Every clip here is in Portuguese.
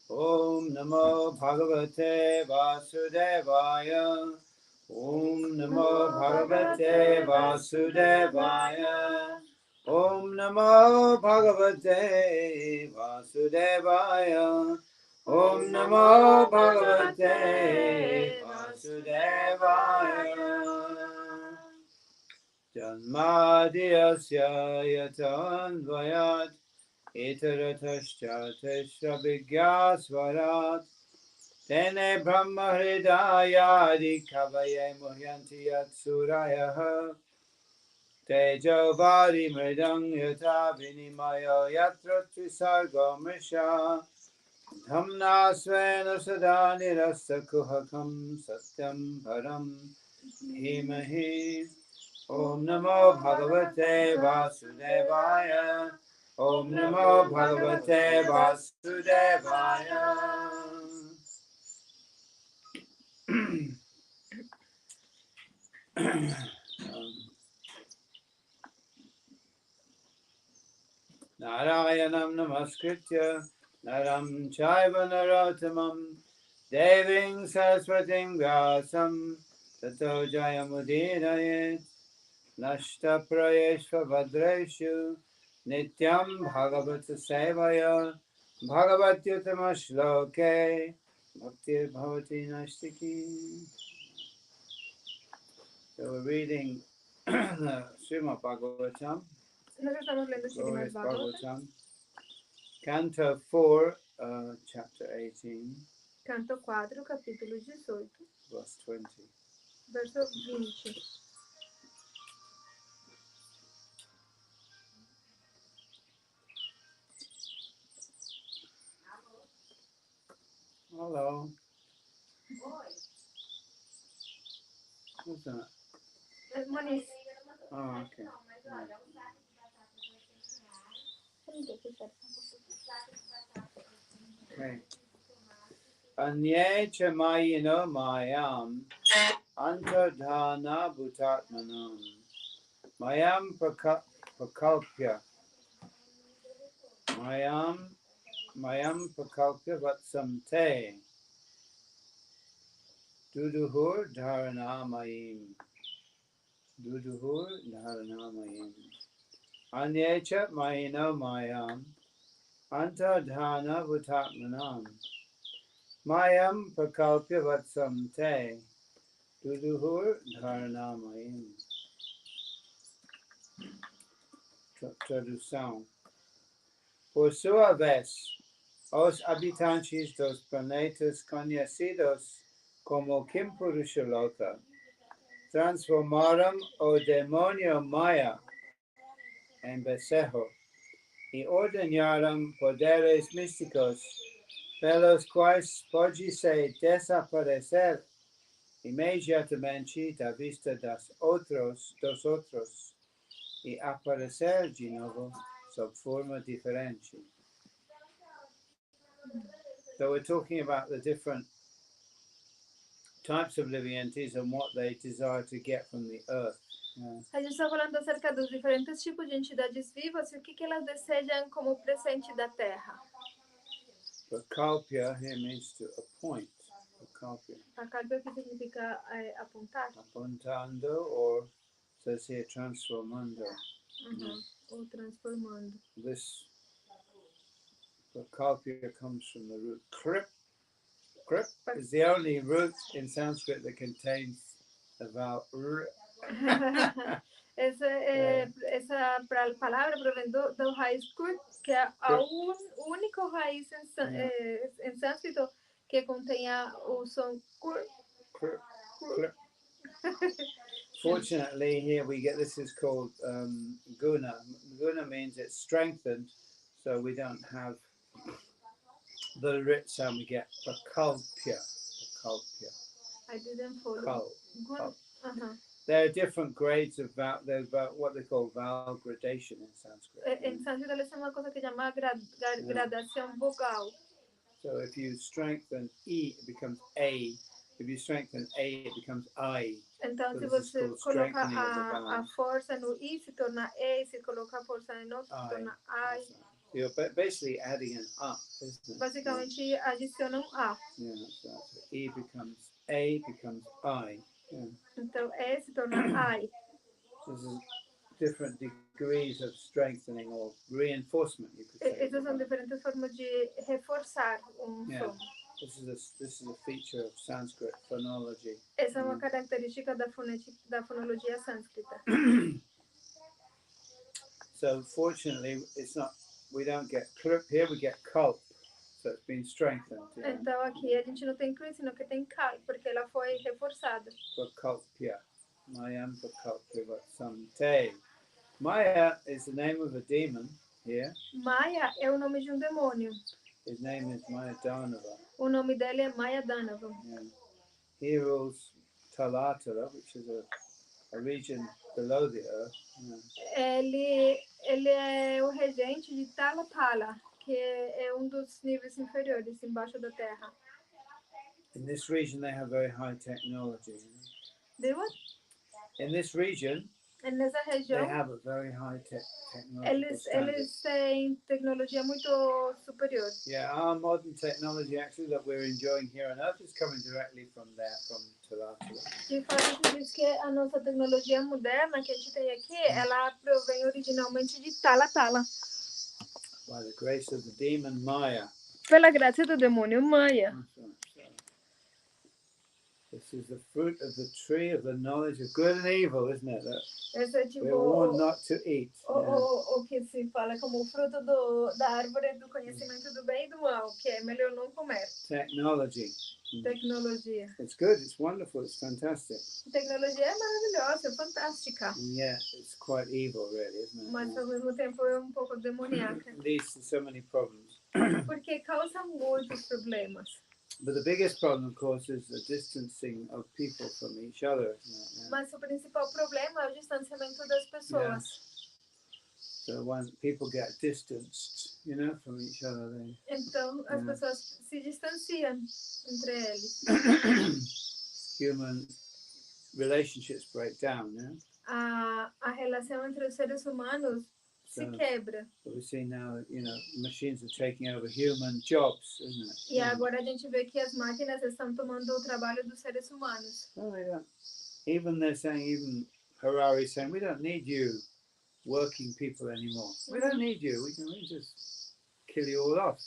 Om Namo Bhagavate Vasudevaya. Om Namo Bhagavate Vasudevaya. Om Namo Bhagavate Vasudevaya. Om Namo Bhagavate Vasudevaya. Janmadhyasya yatanvayat itaratascha vigyasvarat tene brahma hridayadi kavaye muhyanti yatsurayah tejo vari mridang yata vinimayo yatra trisargo mrisha dhamna svena sada nirasa kuhakam satyam param dhimahi. Om Namo Bhagavate Vasudevaya. Om Namo Bhagavate Vasudevaya. Narayanam Namaskritya Naram Chaiva Narottamam Deving Saraswatim Vyasam Tato Jayamudinayet Nashta Prayeshva Bhadreshu Nityam Bhagavata Sevaya Bhagavatyutama Shloke Bhaktir Bhavati Nashtiki. So we're reading the Srimad Bhagavatam, glorious Bhagavatam, Canto 4, Chapter 18, Canto 4, capítulo 18, verse 20. verso 20. Hello. What's that? Moniz. Oh, okay. Okay. Anye chamayino mayam antardhana bhutatmanam mayam prakalpya mayam prakalpya vatsamte duduhur dharanamayim anye chamayino mayam antardhana bhutatmanam mayam prakalpya vatsamte duduhur dharanamayim. Tradução. Por sua vez, os habitantes dos planetas conhecidos como Kimpurusha transformaram o demônio Maya em becerro e ordenaram poderes místicos pelos quais pode-se desaparecer imediatamente da vista dos outros e aparecer de novo sob forma diferente. So we're talking about the different types of living entities and what they desire to get from the earth. A gente está falando acerca dos diferentes tipos de entidades vivas e o que elas desejam como presente da Terra. Prakalpya here means to appoint. Prakalpya. Prakalpya que significa apontar. Apuntando, or says here transformando. Ou transformando. This prakalpya comes from the root krip. Krip is the only root in Sanskrit that contains the vowel r. Essa palavra provém do raiz krip, que é a única raiz em sânscrito que contém o som krip. Fortunately, here we get this is called guna. Guna means it's strengthened, so we don't have the rit sound. We get prakalpya. I didn't follow. There are different grades of vowel. There's what they call vowel gradation in Sanskrit. En sánscrito le hacen una cosa que llama gradación vocal. So if you strengthen E, it becomes A. If you strengthen A, it becomes I. Então, se você coloca a força no I, se torna E, se coloca a força no O, se torna I. You're basically adding an up, isn't it? Basicamente adiciona A. Yeah, so E becomes A, becomes I. Yeah. Então, E se torna I. This is different degrees of strengthening or reinforcement, you could say. Essas são diferentes formas de reforçar som. This is a feature of Sanskrit phonology. Essa é uma característica da fonologia sânscrita. So fortunately, we don't get klip here, we get kulp. So it's been strengthened. Então aqui a gente não tem kri, senão que tem kal, porque ela foi reforçada. Prakalpya. Mayam prakalpya vatsante. Maya is the name of a demon here. Maya é o nome de um demônio. His name is Mayadanava. O nome dele é Mayadanava. Yeah. He rules Talatala, which is a region below the earth. Ele é o regente de Talatala, que é um dos níveis inferiores, embaixo da terra. In this region, they have very high technology. They what? In this region, Nessa região, they have a very high technology. eles têm tecnologia muito superior. Yeah, our modern technology actually that we're enjoying here on Earth is coming directly from there, from Talatala. De fato, diz que a nossa tecnologia moderna que a gente tem aqui, ela provém originalmente de Talatala. By the grace of the demon Maya. Pela graça do demônio Maya. This is the fruit of the tree of the knowledge of good and evil, isn't it? Essa é tipo we're warned not to eat. O que se fala como o fruto da árvore do conhecimento do bem e do mal, que é melhor não comer. Technology. Tecnologia. It's good, it's wonderful, it's fantastic. Tecnologia é maravilhosa, é fantástica. And yet it's quite evil, really, isn't it? Mas ao mesmo tempo é um pouco demoníaca. It leads to so many problems. Porque causa muitos problemas. But the biggest problem, of course, is the distancing of people from each other. Mas o principal problema é o distanciamento das pessoas. So when people get distanced, from each other, Então as pessoas se distanciam entre eles. Human relationships break down, A relação entre os seres humanos se quebra. But we see now that, machines are taking over human jobs, isn't it? E agora a gente vê que as máquinas estão tomando o trabalho dos seres humanos. Well, they don't. Even Harari saying, we don't need you working people anymore. We don't need you. We can just kill you all off.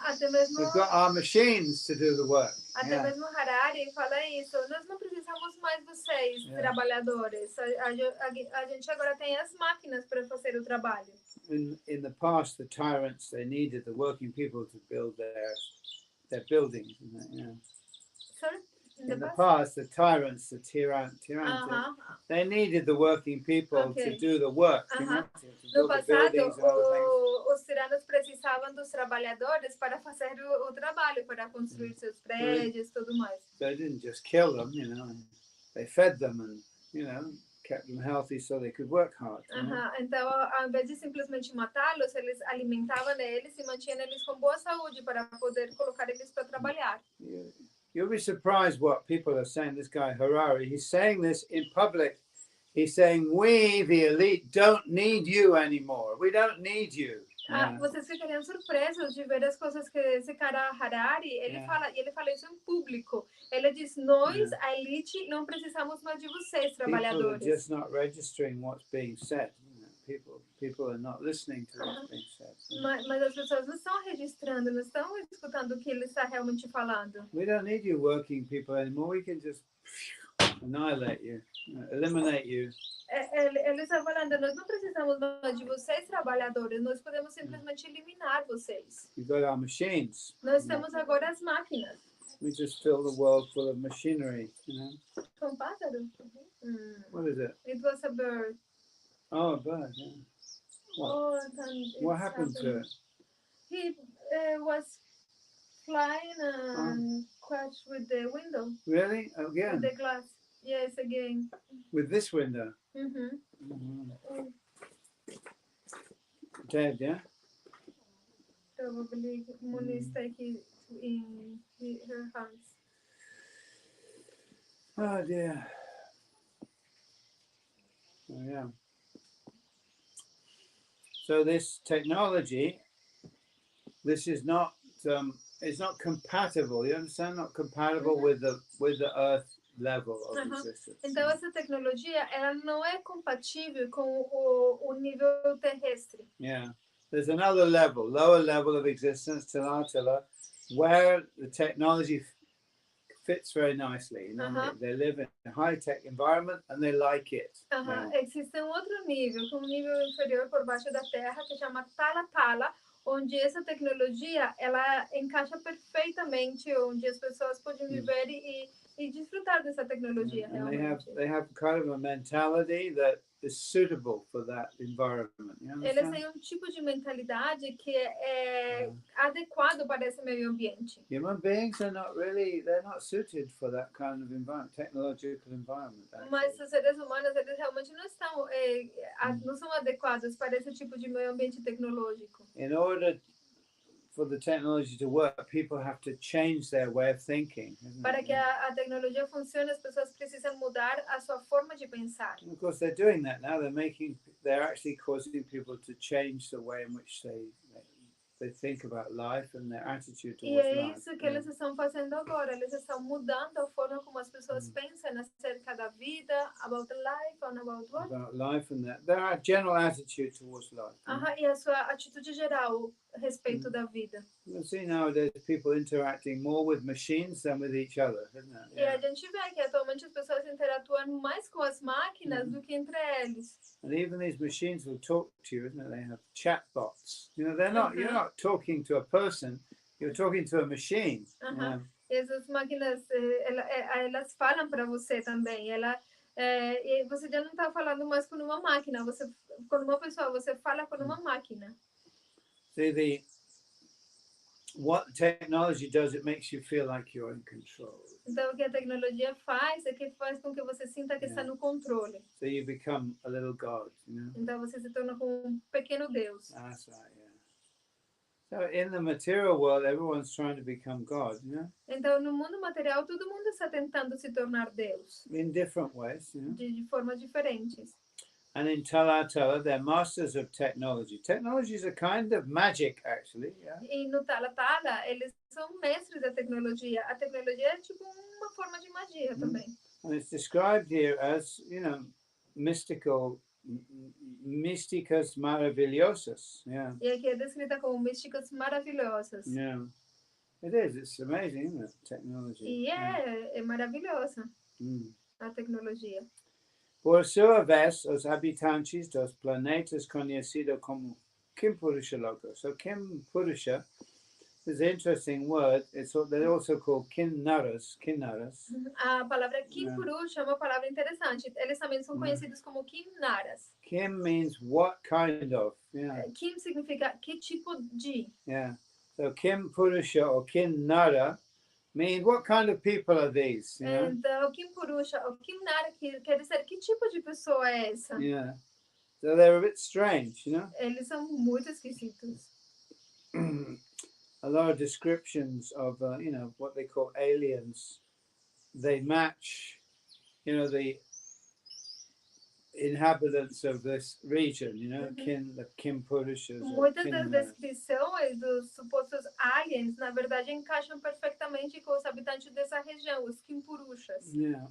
Até mesmo, we've got our machines to do the work. Até mesmo Harari fala isso. Nós não precisamos mais vocês, trabalhadores. A gente agora tem as máquinas para fazer o trabalho. In the past, the tyrants, they needed the working people to build their buildings. Sorry? In the past, the tyrants, the tyrants, they needed the working people to do the work. To no build passado, the buildings and all the os tiranos precisavam dos trabalhadores para fazer o trabalho, para construir seus prédios e tudo mais. They didn't just kill them, They fed them and, kept them healthy so they could work hard. Então, ao invés de simplesmente matá-los, eles alimentavam eles e mantinham eles com boa saúde para poder colocar eles para trabalhar. You'll be surprised what people are saying. This guy Harari, he's saying this in public. He's saying, we, the elite, don't need you anymore. We don't need you. Vocês ficariam surpresos de ver as coisas que esse cara Harari, ele fala isso em público. Ele diz, nós, a elite, não precisamos mais de vocês, trabalhadores. People are just not registering what's being said. People are not listening to what's being said. Mas as pessoas não estão registrando, não estão escutando o que ele está realmente falando. We don't need you working people anymore. We can just annihilate you, eliminate you. Ele está falando, nós não precisamos mais de vocês, trabalhadores. Nós podemos simplesmente eliminar vocês. We've got our machines. Nós temos agora as máquinas. We just fill the world full of machinery, Um pássaro? What is it? It was a bird. Oh, a bird, What happened to it? He was flying and crashed with the window. Really? Again? With the glass. Yes, again. With this window? Dead, yeah? Probably Moni's taking in her hands. Oh dear. Oh, yeah. So this technology this is not it's not compatible. You understand? Not compatible with the earth level of existence. Então essa tecnologia ela não é compatível com o nível terrestre. Yeah, there's another level, lower level of existence, Tila, where the technology fits very nicely. You know, they live in a high-tech environment and they like it. Yeah. Existe outro nível, que é um nível inferior por baixo da terra, que chama Tala, onde essa tecnologia ela encaixa perfeitamente, onde as pessoas podem viver e desfrutar dessa tecnologia. And they have kind of a mentality that is suitable for that environment. Eles têm um tipo de mentalidade que é adequado para esse meio ambiente. Human beings are not really, they're not suited for that kind of environment, technological environment. Actually. Mas os seres humanos, eles realmente não estão, não são adequados para esse tipo de meio ambiente tecnológico. In order for the technology to work, people have to change their way of thinking. Para que a tecnologia funcione, as pessoas precisam mudar a sua forma de pensar. And of course, they're doing that now. They're actually causing people to change the way in which they think about life and their attitude towards life. E é isso que eles estão fazendo agora. Eles estão mudando a forma como as pessoas pensam acerca da vida, about life, and about what? About life and their general attitude towards life. E a sua atitude geral a respeito da vida. You see nowadays people interacting more with machines than with each other, isn't it? E a gente vê que atualmente as pessoas interatuam mais com as máquinas do que entre eles. And even these machines will talk to you, isn't it? They have chatbots. You know, you're not talking to a person, you're talking to a machine. E essas máquinas, elas falam para você também. E você já não está falando mais com uma máquina. Com uma pessoa, você fala com uma máquina. See, what technology does, it makes you feel like you're in control. Então, o que a tecnologia faz é que faz com que você sinta que está no controle. So you become a little god, you know? Então, você se torna como um pequeno Deus. That's right, yeah. So in the material world, everyone's trying to become God, you know? Então, no mundo material, todo mundo está tentando se tornar Deus. In different ways, you know? De formas diferentes. And in Tala, they're masters of technology. Technology is a kind of magic, actually. Yeah? E no Tala, eles são mestres da tecnologia. A tecnologia é tipo uma forma de magia também. And it's described here as, you know, místicas maravillosas. Yeah. E aqui é descrita como místicas maravilhosas. Yeah. It is. It's amazing, isn't it? Technology. E é maravilhosa a tecnologia. Por sua vez, os habitantes dos planetas conhecidos como Kimpurusha Loka. So Kimpurusha is an interesting word. They're also called Kinnaras. A palavra Kimpurusha é uma palavra interessante. Eles também são conhecidos como Kinnaras. Kim means what kind of. Yeah. Kim significa que tipo de. Yeah. So Kimpurusha or Kinnara means what kind of people are these? You know? Então, Kimpurusha ou Kinnara quer dizer que tipo de pessoa é essa? Yeah. So they're a bit strange, you know? Eles são muito esquisitos. A lot of descriptions of, you know, what they call aliens. They match, you know, the inhabitants of this region, you know, the Kimpurushas. Muitas das descrições dos supostos aliens, na verdade, encaixam perfeitamente com os habitantes dessa região, os Kimpurushas. Yeah.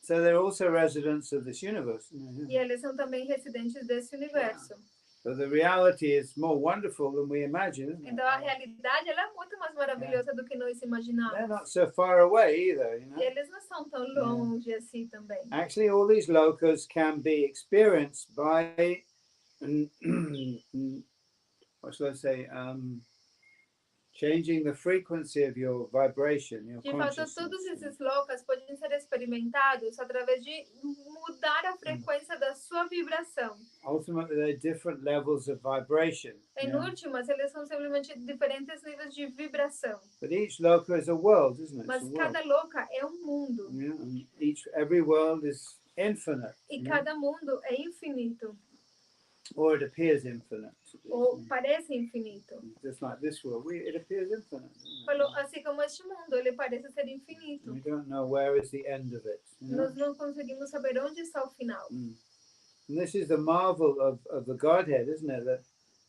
So they're also residents of this universe. E eles são também residentes desse universo. Yeah. So the reality is more wonderful than we imagine, isn't it? Então a realidade ela é muito mais maravilhosa do que nós imaginamos. They're not so far away either, you know. E eles não são tão longe assim também. Actually, all these lokas can be experienced by, what should I say, changing the frequency of your vibration, your de fato, consciousness. todos esses locas podem ser experimentados através de mudar a frequência da sua vibração. Ultimately, they're different levels of vibration. Em últimas, eles são simplesmente diferentes níveis de vibração. But each loka is a world, isn't it? Mas cada loca é um mundo. Yeah, and every world is infinite. E cada mundo é infinito. Or it appears infinite. Ou parece infinito. Just like this world, it appears infinite. Assim como este mundo, ele parece ser infinito. We don't know where is the end of it. You know? Nós não conseguimos saber onde está o final. And this is the marvel of the Godhead, isn't it? That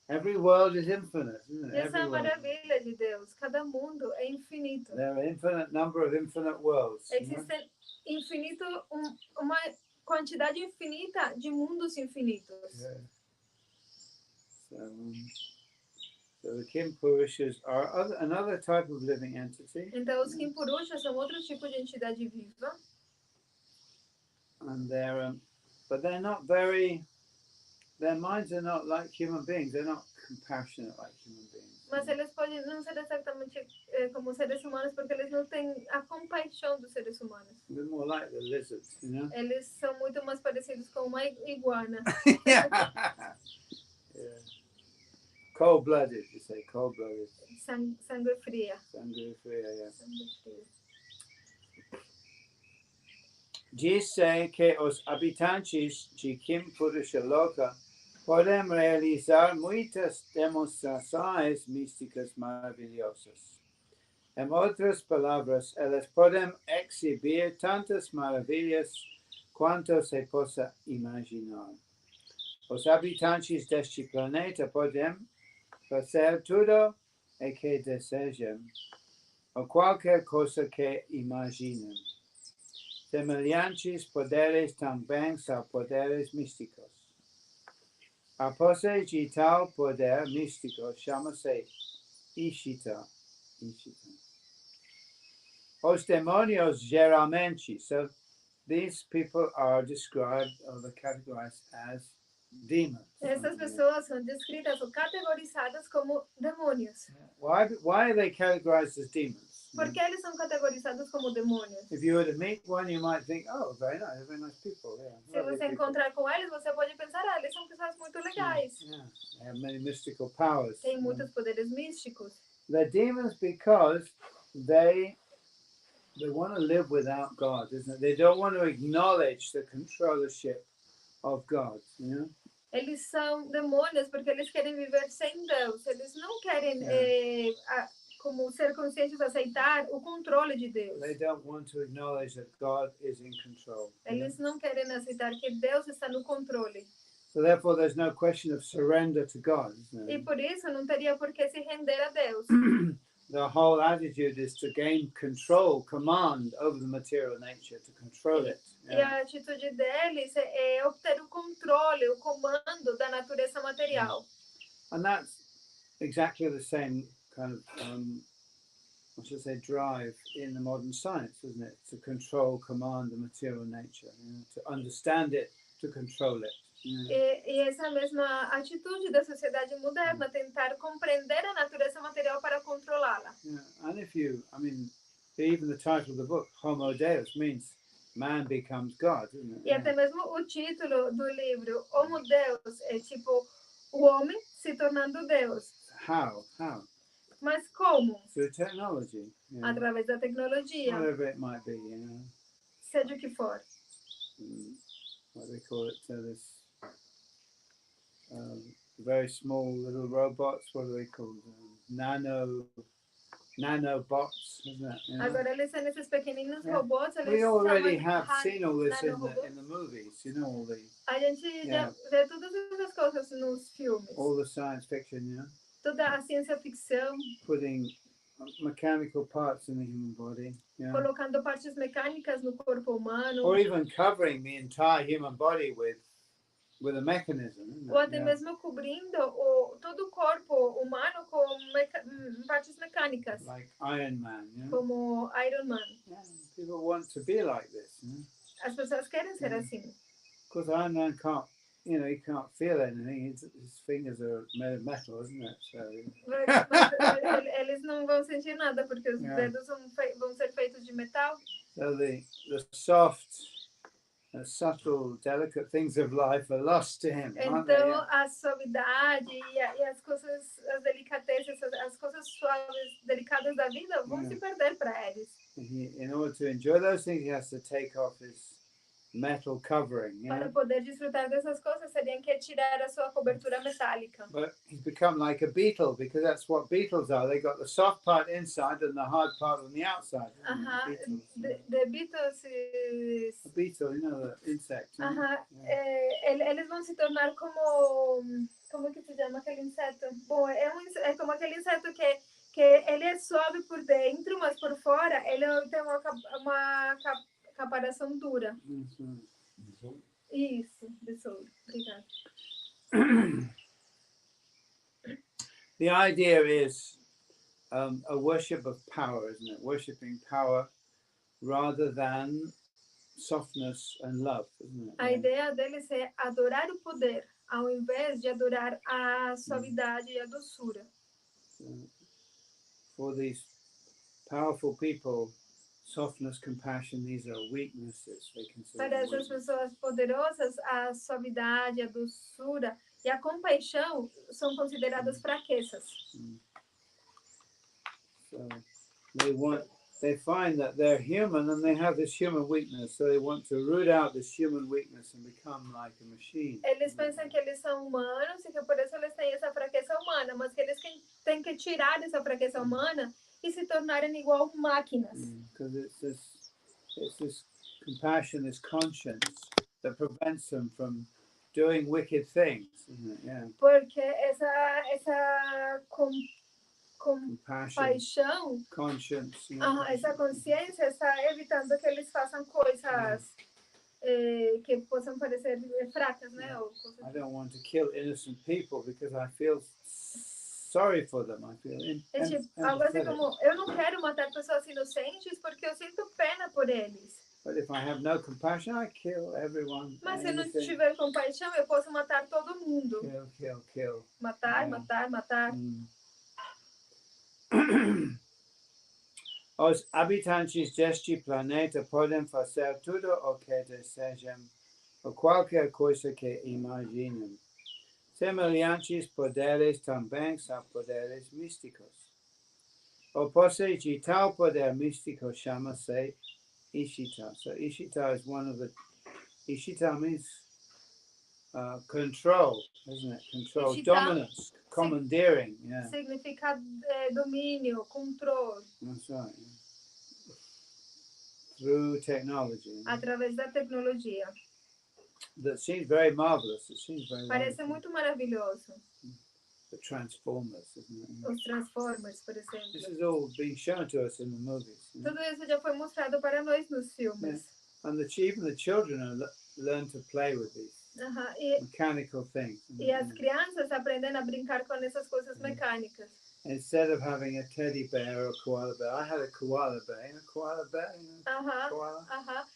Every world is infinite, isn't it? E essa é a Every world. maravilha de Deus. Cada mundo é infinito. There are infinite number of infinite worlds. Existe infinito, uma quantidade infinita de mundos infinitos. Yeah. So the Kim Purushas are another type of living entity. Então, os Kimpurushas são outro tipo de entidade viva. And but they're not very. Their minds are not like human beings. They're not compassionate like human beings. Mas eles podem não ser exatamente como seres humanos, porque eles não têm a compaixão dos seres humanos. They're more like the lizards, you know. Eles são muito mais parecidos com uma iguana. Yeah. Yeah. Cold-blooded, you say, cold-blooded. Sangue fria. Sangue fria, yeah. Sangue frio. Dice que os habitantes de Kim Purusha Loka podem realizar muitas demonstrações místicas maravilhosas. Em outras palavras, elas podem exibir tantas maravilhas quanto se possa imaginar. Os habitantes deste planeta podem fazer tudo o que desejam, ou qualquer coisa que imaginem. Semelhantes poderes também são poderes místicos. A posse de tal poder místico chama-se Ishita. Os demônios geralmente, so these people are described or categorized as demons. Essas pessoas são descritas ou categorizadas como demônios. Why are they categorized as demons? Por que eles são categorizados como demônios? If you were to meet one, you might think, oh, very nice people. Yeah, Se você encontrar com eles, você pode pensar, eles são pessoas muito legais. Yeah, they have many mystical powers. Tem muitos poderes místicos. They're demons because they want to live without God, isn't it? They don't want to acknowledge the controllership of God, you know? Eles são demônios porque eles querem viver sem Deus. Eles não querem como ser conscientes, aceitar o controle de Deus. They don't want to acknowledge that God is in control. Eles não querem aceitar que Deus está no controle. So therefore there's no question of surrender to God, isn't E it? por isso não teria por que se render a Deus. The whole attitude is to gain control, command over the material nature, to control it. E a atitude deles é obter o controle, o comando da natureza material. And that's exactly the same kind of, what should I say, drive in the modern science, isn't it? To control, command the material nature, to understand it, to control it. E essa mesma atitude da sociedade moderna, tentar compreender a natureza material para controlá-la. Yeah. And even the title of the book, Homo Deus, means man becomes God, isn't it? E até mesmo o título do livro, Homo Deus, é tipo o homem se tornando Deus. How? Mas como? Through technology. Yeah. Através da tecnologia. Whatever it might be, Seja o que for. What do they call it? This very small little robots. What are they called? Nanobots, isn't it? Agora eles são esses pequeninos robôs. We already have seen all this in the movies. You know all the. A gente já vê todas essas coisas nos filmes. All the science fiction, Toda a ciência ficção. Putting mechanical parts in the human body. Colocando partes mecânicas no corpo humano. Or even covering the entire human body with a mechanism. Ou até mesmo cobrindo todo o corpo humano com partes mecânicas. Like Iron Man. Como Iron Man. Yeah, people want to be like this. As pessoas querem ser assim. Because Iron Man can't. He can't feel anything. His fingers are made of metal, isn't it? So. Eles não vão sentir nada porque os dedos vão ser feitos de metal. So the soft, subtle, delicate things of life are lost to him. Então a suavidade e as coisas, as delicadezas, as coisas suaves, delicadas da vida vão se perder para eles. In order to enjoy those things, he has to take off his metal covering. Para poder desfrutar dessas coisas, seriam que tirar a sua cobertura metálica. But he's become like a beetle because that's what beetles are. They got the soft part inside and the hard part on the outside. The beetles is... A beetle, the insect. Eles vão se tornar como como que se chama aquele inseto? Bom, é como aquele inseto que ele é suave por dentro, mas por fora ele tem uma caparação dura. Isso, besouro. Obrigada. The idea is a worship of power, isn't it? Worshipping power rather than softness and love, isn't it? A ideia deles é adorar o poder, ao invés de adorar a suavidade e a doçura. For these powerful people, softness, compassion, these are weaknesses. They consider Para essas pessoas poderosas, a suavidade, a doçura e a compaixão são consideradas fraquezas. So they find that they're human and they have this human weakness, so they want to root out this human weakness and become like a machine. Eles pensam que eles são humanos e que por isso eles têm essa fraqueza humana, mas que eles têm que tirar essa fraqueza humana e se tornarem igual máquinas. Because it's this compassion, this conscience that prevents them from doing wicked things, isn't it? Yeah. Porque essa compaixão, conscience, essa consciência está evitando que eles façam coisas que possam parecer fracas, né? Ou coisas... I don't want to kill innocent people because I feel sorry for them. I feel algo assim como, eu não quero matar pessoas inocentes porque eu sinto pena por eles. But if I have no compassion, I kill everyone. Mas se eu não tiver compaixão, eu posso matar todo mundo. Kill. Matar. Os habitantes deste planeta podem fazer tudo o que desejam, ou qualquer coisa que imaginem. Semelhantes poderes também são poderes místicos. O posse de tal poder místico chama-se Ishita. So Ishita is one of the... Ishita means control, isn't it? Control, Ishita, dominance, commandeering. Yeah. Significa domínio, controle. That's right. Yeah. Through technology. Através da tecnologia. That seems very marvelous. It seems very Parece muito maravilhoso. The Transformers, isn't it? Os Transformers, por exemplo. This is all being shown to us in the movies. Tudo isso já foi mostrado para nós nos filmes. Yeah. And even the children learn to play with these mechanical things. E as crianças aprendem a brincar com essas coisas mecânicas. Instead of having a teddy bear or a koala bear, I had a koala bear. A koala bear, koala.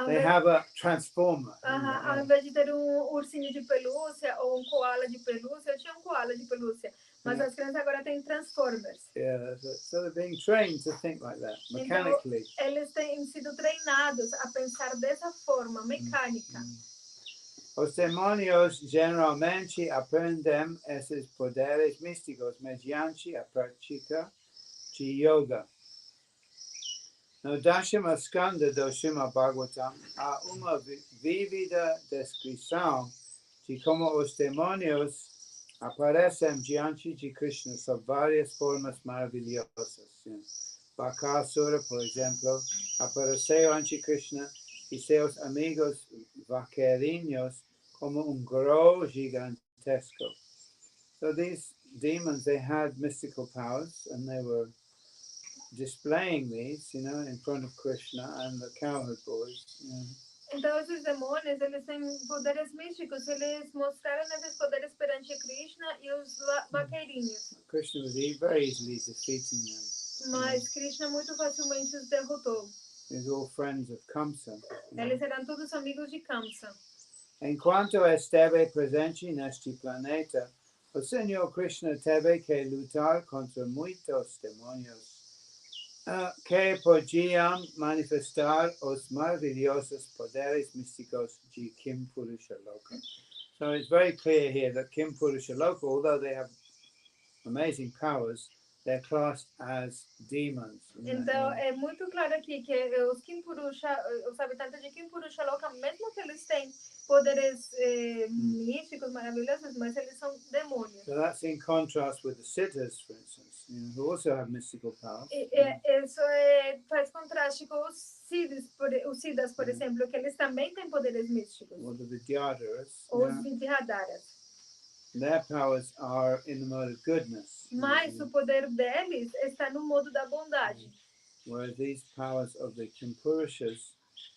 They have a transformer. Ao invés de ter ursinho de pelúcia ou koala de pelúcia, eu tinha koala de pelúcia. Mas as crianças agora têm Transformers. Yeah, so they're being trained to think like that, mechanically. Então, eles têm sido treinados a pensar dessa forma, mecânica. Os demônios geralmente aprendem esses poderes místicos mediante a prática de yoga. No Dashama Skanda do Srimad Bhagavatam há uma vívida descrição de como os demônios aparecem diante de Krishna sob várias formas maravilhosas. Bakasura, por exemplo, apareceu ante Krishna e seus amigos vaqueirinhos como grow gigantesco. So these demons, they had mystical powers and they were displaying these, in front of Krishna and the cowherd boys. Então, esses demônios, eles têm poderes místicos, eles mostraram esses poderes perante Krishna e os vaqueirinhos. Krishna was very easily defeating them. Mas Krishna muito facilmente os derrotou. These all friends of Kamsa. Eles eram todos amigos de Kamsa. Enquanto esteve presente neste planeta, o Senhor Krishna teve que lutar contra muitos demônios que podiam manifestar os maravilhosos poderes místicos de Kim Purusha Loka. So it's very clear here that Kim Purusha Loka, although they have amazing powers, they're classed as demons. Então, é muito claro aqui que os habitantes de Kim Purusha Loka, mesmo que eles têm poderes místicos, maravilhosos, mas eles são demônios. So that's in contrast with the Siddhas, for instance, who also have mystical powers. Isso faz contraste com os Siddhas, por exemplo, que eles também têm poderes místicos. Or the Vidyadharas. Ou os Vidyadharas. their powers are in the mode of goodness. Mas o poder deles está no modo da bondade. Whereas these powers of the Kimpurushas,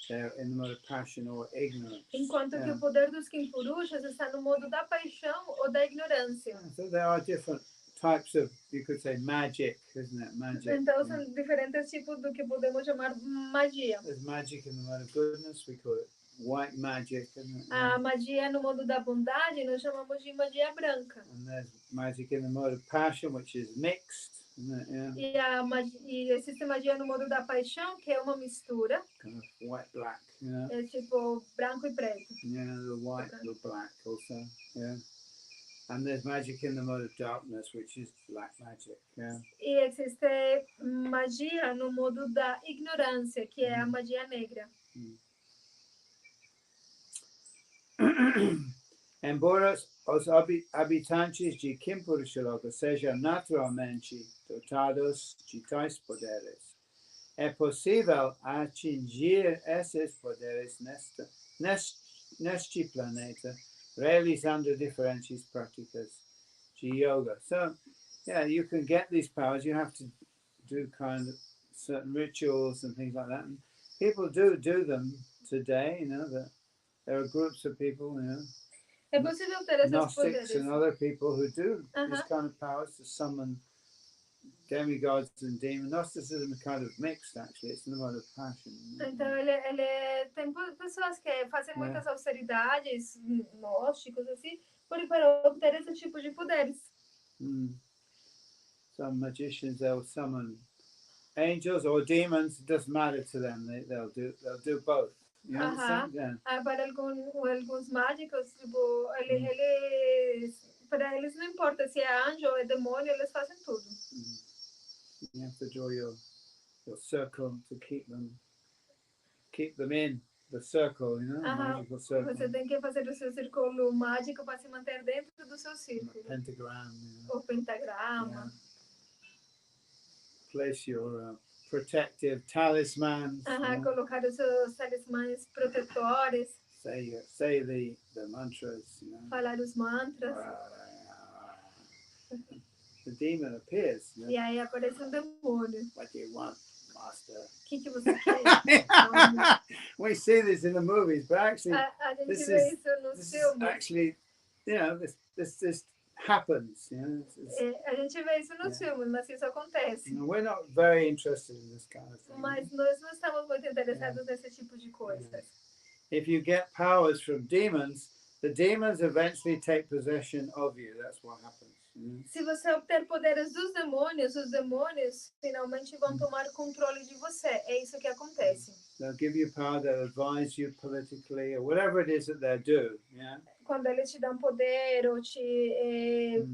they're in the mode of passion or ignorance. Enquanto que o poder dos Kimpurushas está no modo da paixão ou da ignorância. So there are different types of, you could say, magic, isn't it? Magic. Então são diferentes tipos do que podemos chamar magia. There's magic in the mode of goodness, we call it white magic, isn't it? A magia no modo da bondade nós chamamos de magia branca. And there's magic in the mode of passion, which is mixed, isn't it? Yeah. E existe magia no modo da paixão, que é uma mistura. Kind of white black, you know? É tipo branco e preto. Yeah, the white, the black also, yeah. And there's magic in the mode of darkness, which is black magic, yeah. E existe magia no modo da ignorância, que é a magia negra. Embora os habitantes de Kimpurishaloka sejam naturalmente dotados de tais poderes, é possível atingir esses poderes neste planeta, realizando diferentes práticas de yoga. So, yeah, you can get these powers. You have to do kind of certain rituals and things like that. And people do them today, you know, that there are groups of people, you know, É possível ter esses Gnostics poderes. and other people who do these kind of powers to summon demigods and demons. Gnosticism is kind of mixed, actually. It's in the mode of passion. Então, tem pessoas que fazem muitas austeridades, gnósticos, assim, para obter esse tipo de poderes. Some magicians, they'll summon angels or demons. It doesn't matter to them. They'll do both. You understand? Yeah. Para alguns mágicos, tipo, para eles não importa se é anjo ou é demônio, eles fazem tudo. You have to draw your circle to keep them in the circle, you know, magical circle. Você tem que fazer o seu círculo mágico para se manter dentro do seu círculo. Pentagram. You know. O pentagrama. Yeah. Place your protective talismans. Colocar os seus talismãs protetores. Say the mantras, you know. Falar os mantras. The demon appears. You know? E aí aparece demônio. What do you want, master? O que você quer? We see this in the movies, but actually, a gente vê isso nos filmes. Actually, you know, this happens. You know, a gente vê isso nos filmes, mas isso acontece. We're not very interested in this kind of thing. Mas nós não estamos muito interessados nesse tipo de coisas. If you get powers from demons, the demons eventually take possession of you. That's what happens. Se você obter poderes dos demônios, os demônios finalmente vão tomar controle de você. É isso que acontece. They'll give you power, they'll advise you politically or whatever it is that they do. Yeah. Quando eles te dão poder ou te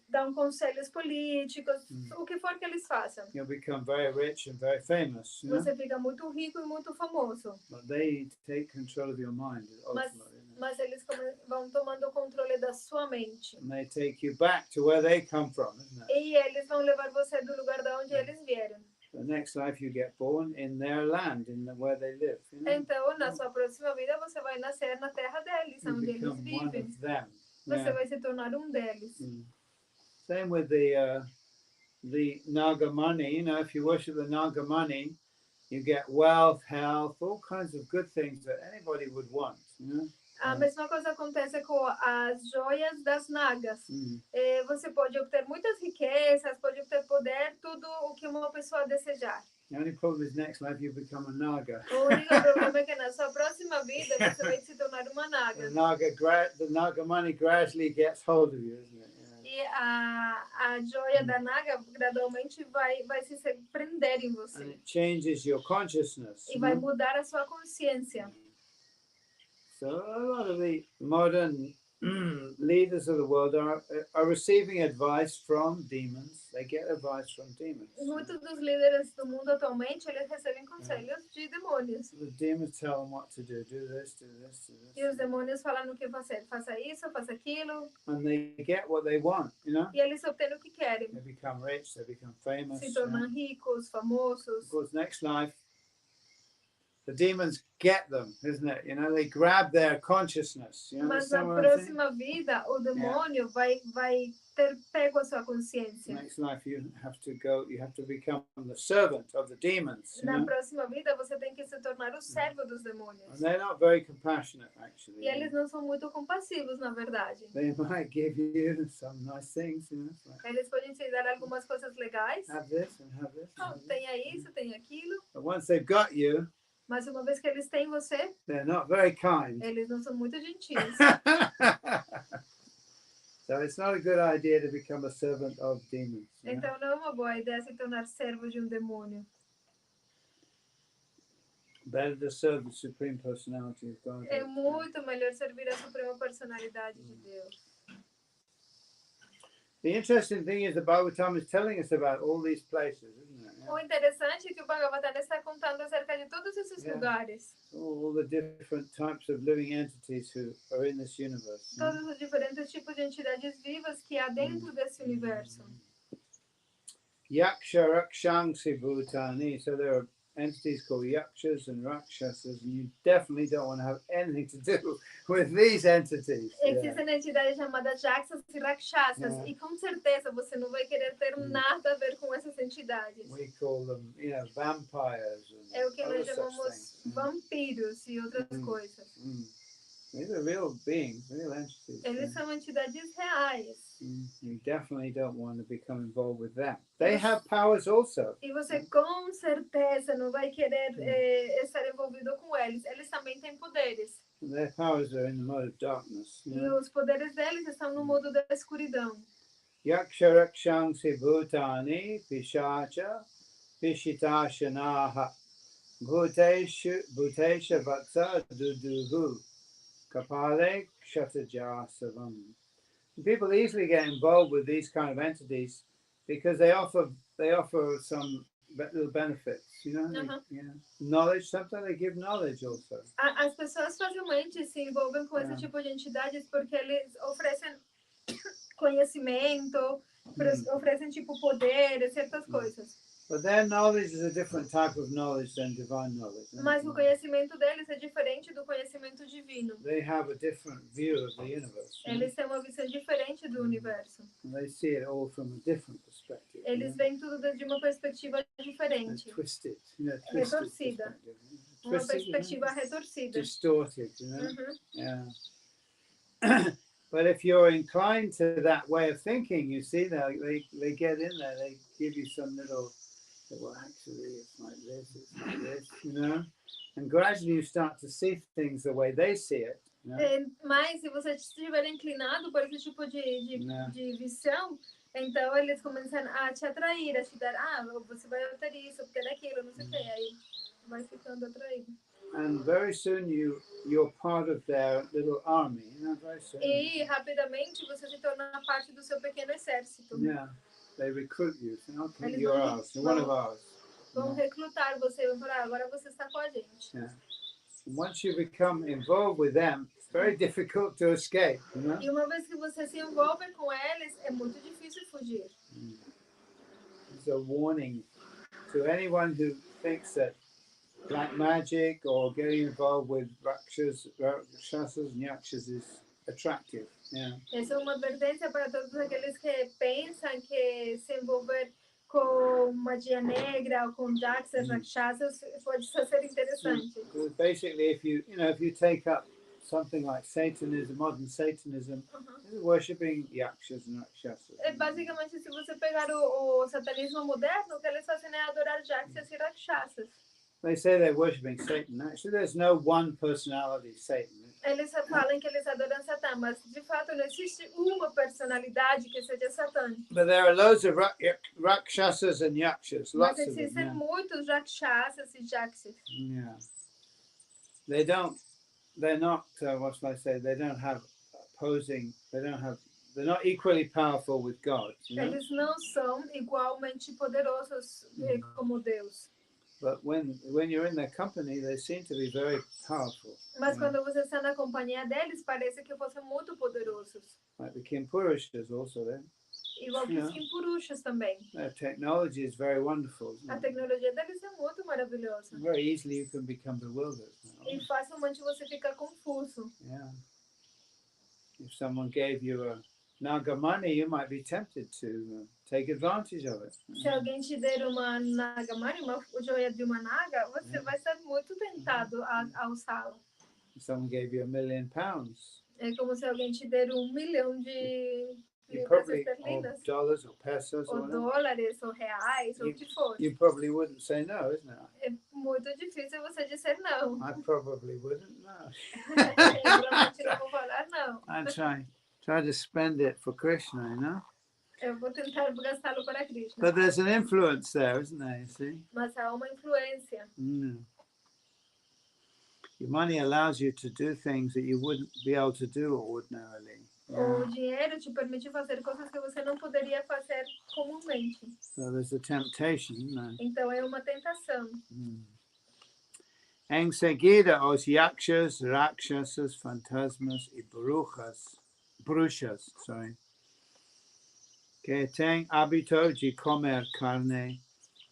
dão conselhos políticos, o que for que eles façam. You'll become very rich and very famous. Você fica muito rico e muito famoso. But they take control of your mind ultimately. Mas eles vão tomando o controle da sua mente. And they take you back to where they come from, isn't it? E eles vão levar você do lugar de onde eles vieram. The next life you get born in their land, where they live. You know? Então, na sua próxima vida, você vai nascer na terra deles, onde eles vivem. Você vai se tornar deles. Same with the Nagamani. You know, if you worship the Nagamani, you get wealth, health, all kinds of good things that anybody would want. You know? A mesma coisa acontece com as joias das nagas. Você pode obter muitas riquezas, pode obter poder, tudo o que uma pessoa desejar. The only problem is next life you become a naga. O único problema é que na sua próxima vida você vai se tornar uma naga. The naga money gradually gets hold of you, isn't it? E a joia da naga gradualmente vai se prender em você. And it changes your consciousness. E vai mudar a sua consciência. So a lot of the modern leaders of the world are receiving advice from demons. They get advice from demons. Muitos dos líderes do mundo atualmente, eles recebem conselhos de demônios. So the demons tell them what to do. Do this, do this, do this. E os demônios falam o que fazer. Faça isso, faça aquilo. And they get what they want, you know? E eles obtêm o que querem. They become rich, they become famous. Se tornam ricos, famosos. Of course, next life, the demons get them, isn't it? You know, they grab their consciousness. You Mas na understand what I'm saying? próxima vida, o demônio vai ter pego a sua consciência. Next life, you have to become the servant of the demons. You Na know? próxima vida, você tem que se tornar o servo dos demônios. And they're not very compassionate, actually. E eles não são muito compassivos, na verdade. They might give you some nice things, you know. Like, Eles podem te dar algumas coisas legais. have this and have this. Oh, tenha isso, tenha aquilo. But once they've got you, Mas uma vez que eles têm você, they're not very kind. eles não são muito gentis. So it's not a good idea to become a servant of demons. You know? Então não é uma boa ideia se tornar servo de um demônio. Better to serve the Supreme Personality of God. É muito melhor servir a Suprema Personalidade de Deus. The interesting thing is the Bhagavatam is telling us about all these places, isn't it? O interessante é que o Bhagavatam está contando acerca de todos esses lugares. All the different types of living entities who are in this universe. Todos os diferentes tipos de entidades vivas que há dentro desse universo. Yaksha Rakshangsi Bhutani. So there are entities called Yakshas and Rakshasas, and you definitely don't want to have anything to do with these entities. Existem entidades chamadas Jaksas e Rakshasas, e com certeza você não vai querer ter nada a ver com essas entidades. We call them, vampires. And É o que nós other such chamamos things. vampiros e outras coisas. These are real beings, real entities. Eles são entidades reais. You definitely don't want to become involved with them. They have powers also. E você com certeza não vai querer estar envolvido com eles. Eles também têm poderes. Their powers are in the mode of darkness. You E know? os poderes deles estão no modo da escuridão. Yaksha Rakshangsi Bhutani Pishacha Pishitashanaha Bhutesha Vatsa Duduhu Kapale Kshatrajasavam. People easily get involved with these kind of entities because they offer some little benefits, knowledge. Sometimes they give knowledge also. As pessoas facilmente se envolvem com esse tipo de entidades porque eles oferecem conhecimento, oferecem tipo poder, certas coisas. But their knowledge is a different type of knowledge than divine knowledge. Mas o conhecimento deles é diferente do conhecimento divino. They have a different view of the universe. Eles têm uma visão diferente do universo. And they see it all from a different perspective. Eles veem tudo de uma perspectiva diferente. Twisted, retorcida. Uma perspectiva retorcida. Distorted, Yeah. But if you're inclined to that way of thinking, you see, they get in there, they give you some little, well, actually, it's like this, and gradually you start to see things the way they see it. Mas se você estiver inclinado por esse tipo de visão, então eles começam a te atrair, a te dar, você vai ter isso, porque é daquilo, não sei o que, aí vai ficando atraído. And very soon you're part of their little army, very soon. E rapidamente você se torna parte do seu pequeno exército. Yeah, they recruit you. Say, okay, you're ours. You're one of ours. Vão recrutar você e vão falar, agora você está com a gente. Yeah. And once you become involved with them, it's very difficult to escape. E uma vez que você se envolve com eles, é muito difícil fugir. It's a warning to anyone who thinks that black magic or getting involved with rakshasas and yakshas is attractive. Yeah. Essa é uma advertência para todos aqueles que pensam que se envolver com magia negra ou com yakshas, rakshasas pode ser interessante. So basically, if you take up something like Satanism, modern Satanism, you're worshipping yakshas and rakshasas. Basicamente, se você pegar o satanismo moderno, o que eles fazem é adorar yakshas e rakshasas. They say they're worshipping Satan. Actually, there's no one personality Satan. Eles falam que eles adoram Satã, mas de fato não existe uma personalidade que seja Satã. But there are loads of rakshasas and yakshas. Mas Lots of them. existem muitos rakshasas e yakshas. Yeah. They're not, what shall I say, they don't have opposing, they're not equally powerful with God. Eles não são igualmente poderosos como Deus. But when you're in their company, they seem to be very powerful. Mas quando você está na companhia deles, parece que fossem muito poderosos. Like the Kim Purushas also, igual que os Kimpurushas também. Technology is very wonderful. A tecnologia deve ser muito maravilhosa. Very easily you can become bewildered. E facilmente você fica confuso. Yeah. If someone gave you a naga money, you might be tempted to take advantage of it. Se alguém te der uma nagamani, uma joia de uma naga, você vai ser muito tentado a usá-la. If someone gave you £1 million, É como se alguém te der 1 milhão de libras or esterlinas, dollars or pesos ou or whatever, dólares, ou reais, ou o que for. you probably wouldn't say no, isn't it? É muito difícil você dizer não. I probably wouldn't. No. Eu provavelmente não vou falar não. I try to spend it for Krishna, you know. Eu vou tentar gastá-lo para Krishna. But there's an influence there, isn't there? You see. Mas há uma influência. Your money allows you to do things that you wouldn't be able to do ordinarily. O dinheiro te permite fazer coisas que você não poderia fazer comumente. So there's a temptation, isn't there? Então é uma tentação. Em seguida, os yakshas, rakshasas, fantasmas e bruxas, que têm hábito de comer carne,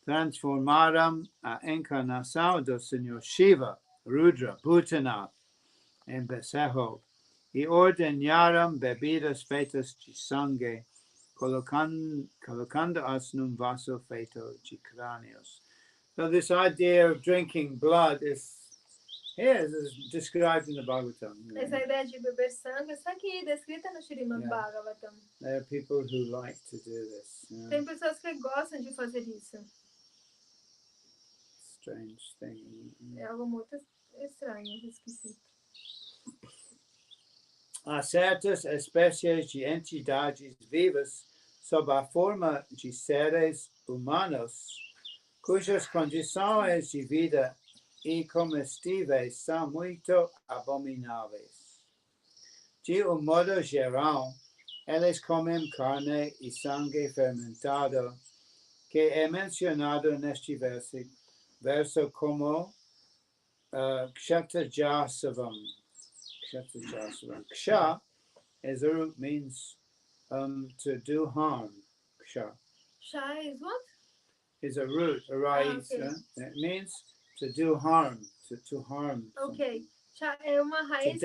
transformaram a encarnação do Senhor Shiva, Rudra, Bhutanath, em becerro, e ordenaram bebidas feitas de sangue, colocando-as num vaso feito de crânios. So this idea of drinking blood is described in the Bhagavatam. Essa ideia de beber sangue está aqui descrita no Srimad Bhagavatam. There are people who like to do this. Tem pessoas que gostam de fazer isso. Strange thing. É algo muito estranho, esquisito. Há certas espécies de entidades vivas sob a forma de seres humanos, cujas condições de vida e comestíveis são muito abomináveis. De modo geral, eles comem carne e sangue fermentado, que é mencionado neste verso como Kshatrajasavam. Ksha as a root means to do harm. Ksha. Ksha is what? Is a root, a raiz. Okay. It means to do harm, to harm. Ok. Ksha é uma raiz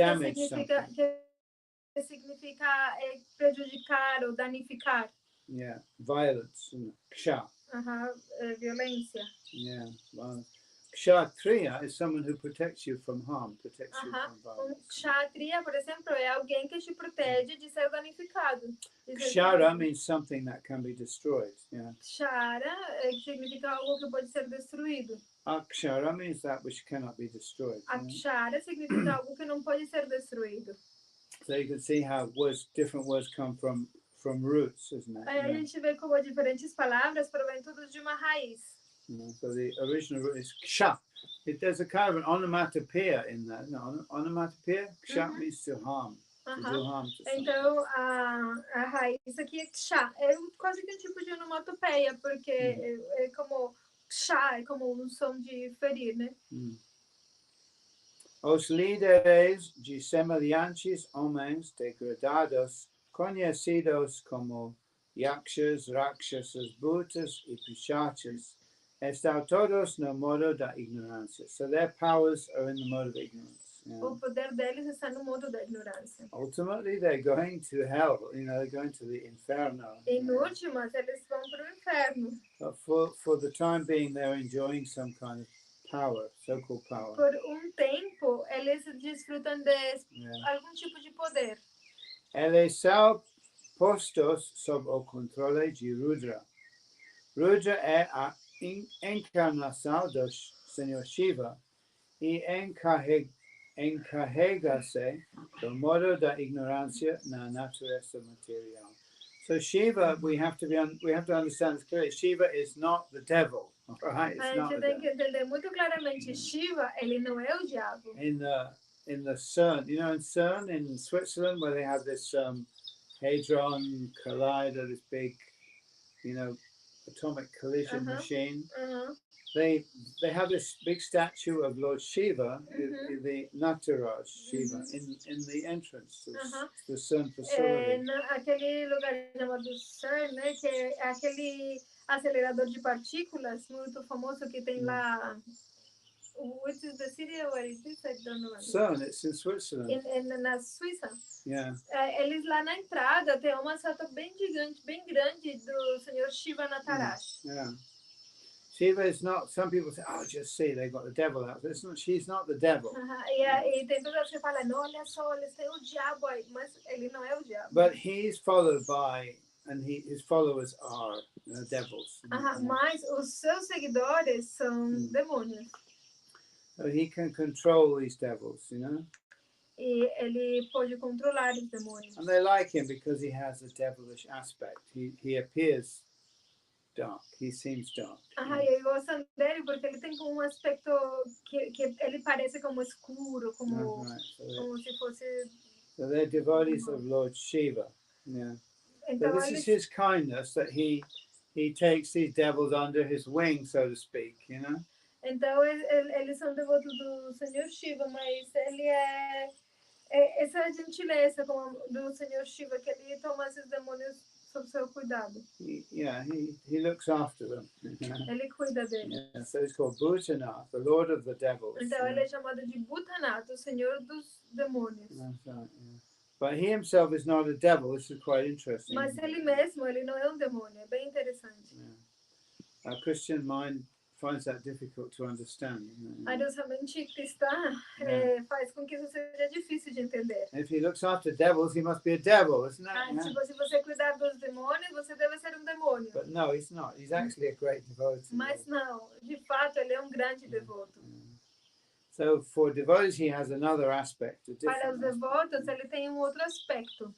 que significa prejudicar ou danificar. Yeah, violence. Ksha. Violência. Yeah, violence. Kshatriya is someone who protects you from harm, protects you from violence. Kshatriya, por exemplo, é alguém que te protege de ser danificado. Kshara means something that can be destroyed. Yeah. Kshara significa algo que pode ser destruído. Akshara means that which cannot be destroyed. Akshara significa algo que não pode ser destruído. So you can see how different words come from roots, isn't it? Aí a gente vê como diferentes palavras provêm todas de uma raiz. So the original root is ksha. There's a kind of an onomatopoeia in that. No, onomatopoeia. Ksha means to harm. To do harm to someone. Então a raiz aqui é ksha. É quase que um tipo de onomatopeia, porque é como ksha, é como um som de ferir, né? Os líderes de semelhantes homens degradados, conhecidos como yakshas, rakshasas, bhutas e pichachas, estão todos no modo da ignorância. So their powers are in the mode of ignorance. Yeah. O poder deles está no modo da ignorância. Ultimately, they're going to hell. They're going to the inferno. Em últimas, eles vão para o inferno. But for the time being, they're enjoying some kind of power, so-called power. Por tempo, eles desfrutam de algum tipo de poder. Eles são postos sob o controle de Rudra. Rudra é a encarnação do Senhor Shiva e encarrega-se do modo da ignorância na natureza material. So Shiva, we have to understand this clearly. Shiva is not the devil, right? It's not the devil. A gente tem que entender muito claramente. Shiva, ele não é o diabo. In the CERN, in CERN in Switzerland, where they have this hadron collider, this big, atomic collision machine. they have this big statue of Lord Shiva, the Nataraj Shiva, in the entrance to the CERN facility. Aquele lugar chamado CERN, né, que é aquele acelerador de partículas muito famoso que tem lá. Which is the city? What is this? I don't know. CERN, it's in Switzerland. Na Suíça. Yeah. Eles lá na entrada tem uma estátua bem gigante, bem grande do Senhor Shiva Nataraj. Yeah. Shiva is not, some people say, oh, just see, they've got the devil out. She's not the devil. E tem pessoas que falam, não, olha só, eles têm o diabo aí, mas ele não é o diabo. But he's followed by, and his followers are devils. Mas os seus seguidores são demônios. So he can control these devils, you know. E ele pode controlar os demônios. And they like him because he has a devilish aspect. He appears dark. He seems dark. E eles gostam dele porque ele tem um aspecto que ele parece como escuro, como se fosse. So they're devotees of Lord Shiva. Yeah. Então, so this is his kindness that he takes these devils under his wing, so to speak, you know. Então eles são devotos do Senhor Shiva, mas ele essa gentileza do Senhor Shiva que ele toma esses demônios sob seu cuidado. He looks after them. Ele cuida deles. Yeah, so he's called Bhutanath, the Lord of the Devils. Então ele é chamado de Bhutanath, o Senhor dos demônios. That's right, yeah. But he himself is not a devil. This is quite interesting. Mas ele mesmo, ele não é um demônio. É bem interessante. Yeah. Our Christian mind finds that difficult to understand. A nossa mente cristã faz com que isso seja difícil de entender. If he looks after devils, he must be a devil, isn't it? Tipo, se você cuidar dos demônios, você deve ser um demônio. But no, he's not. He's actually a great devotee. Mas não, de fato, ele é um grande devoto. So for devotees, he has another aspect. Para os devotos, ele tem outro aspecto.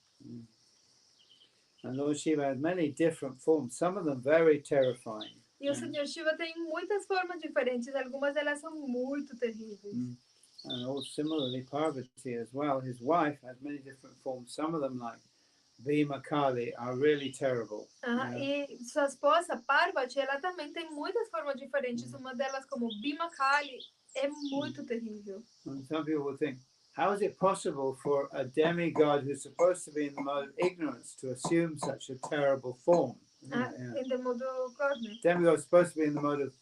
And Lord Shiva has many different forms, some of them very terrifying. E o Senhor Shiva tem muitas formas diferentes, algumas delas são muito terríveis. And also similarly, Parvati as well, his wife has many different forms. Some of them, like Bhima Kali, are really terrible. E sua esposa, Parvati, ela também tem muitas formas diferentes. Uma delas, como Bhima Kali, é muito terrível. And some people will think, how is it possible for a demigod who's supposed to be in the mode of ignorance to assume such a terrible form? In the mode of goodness. Demigod is supposed to be in the mode of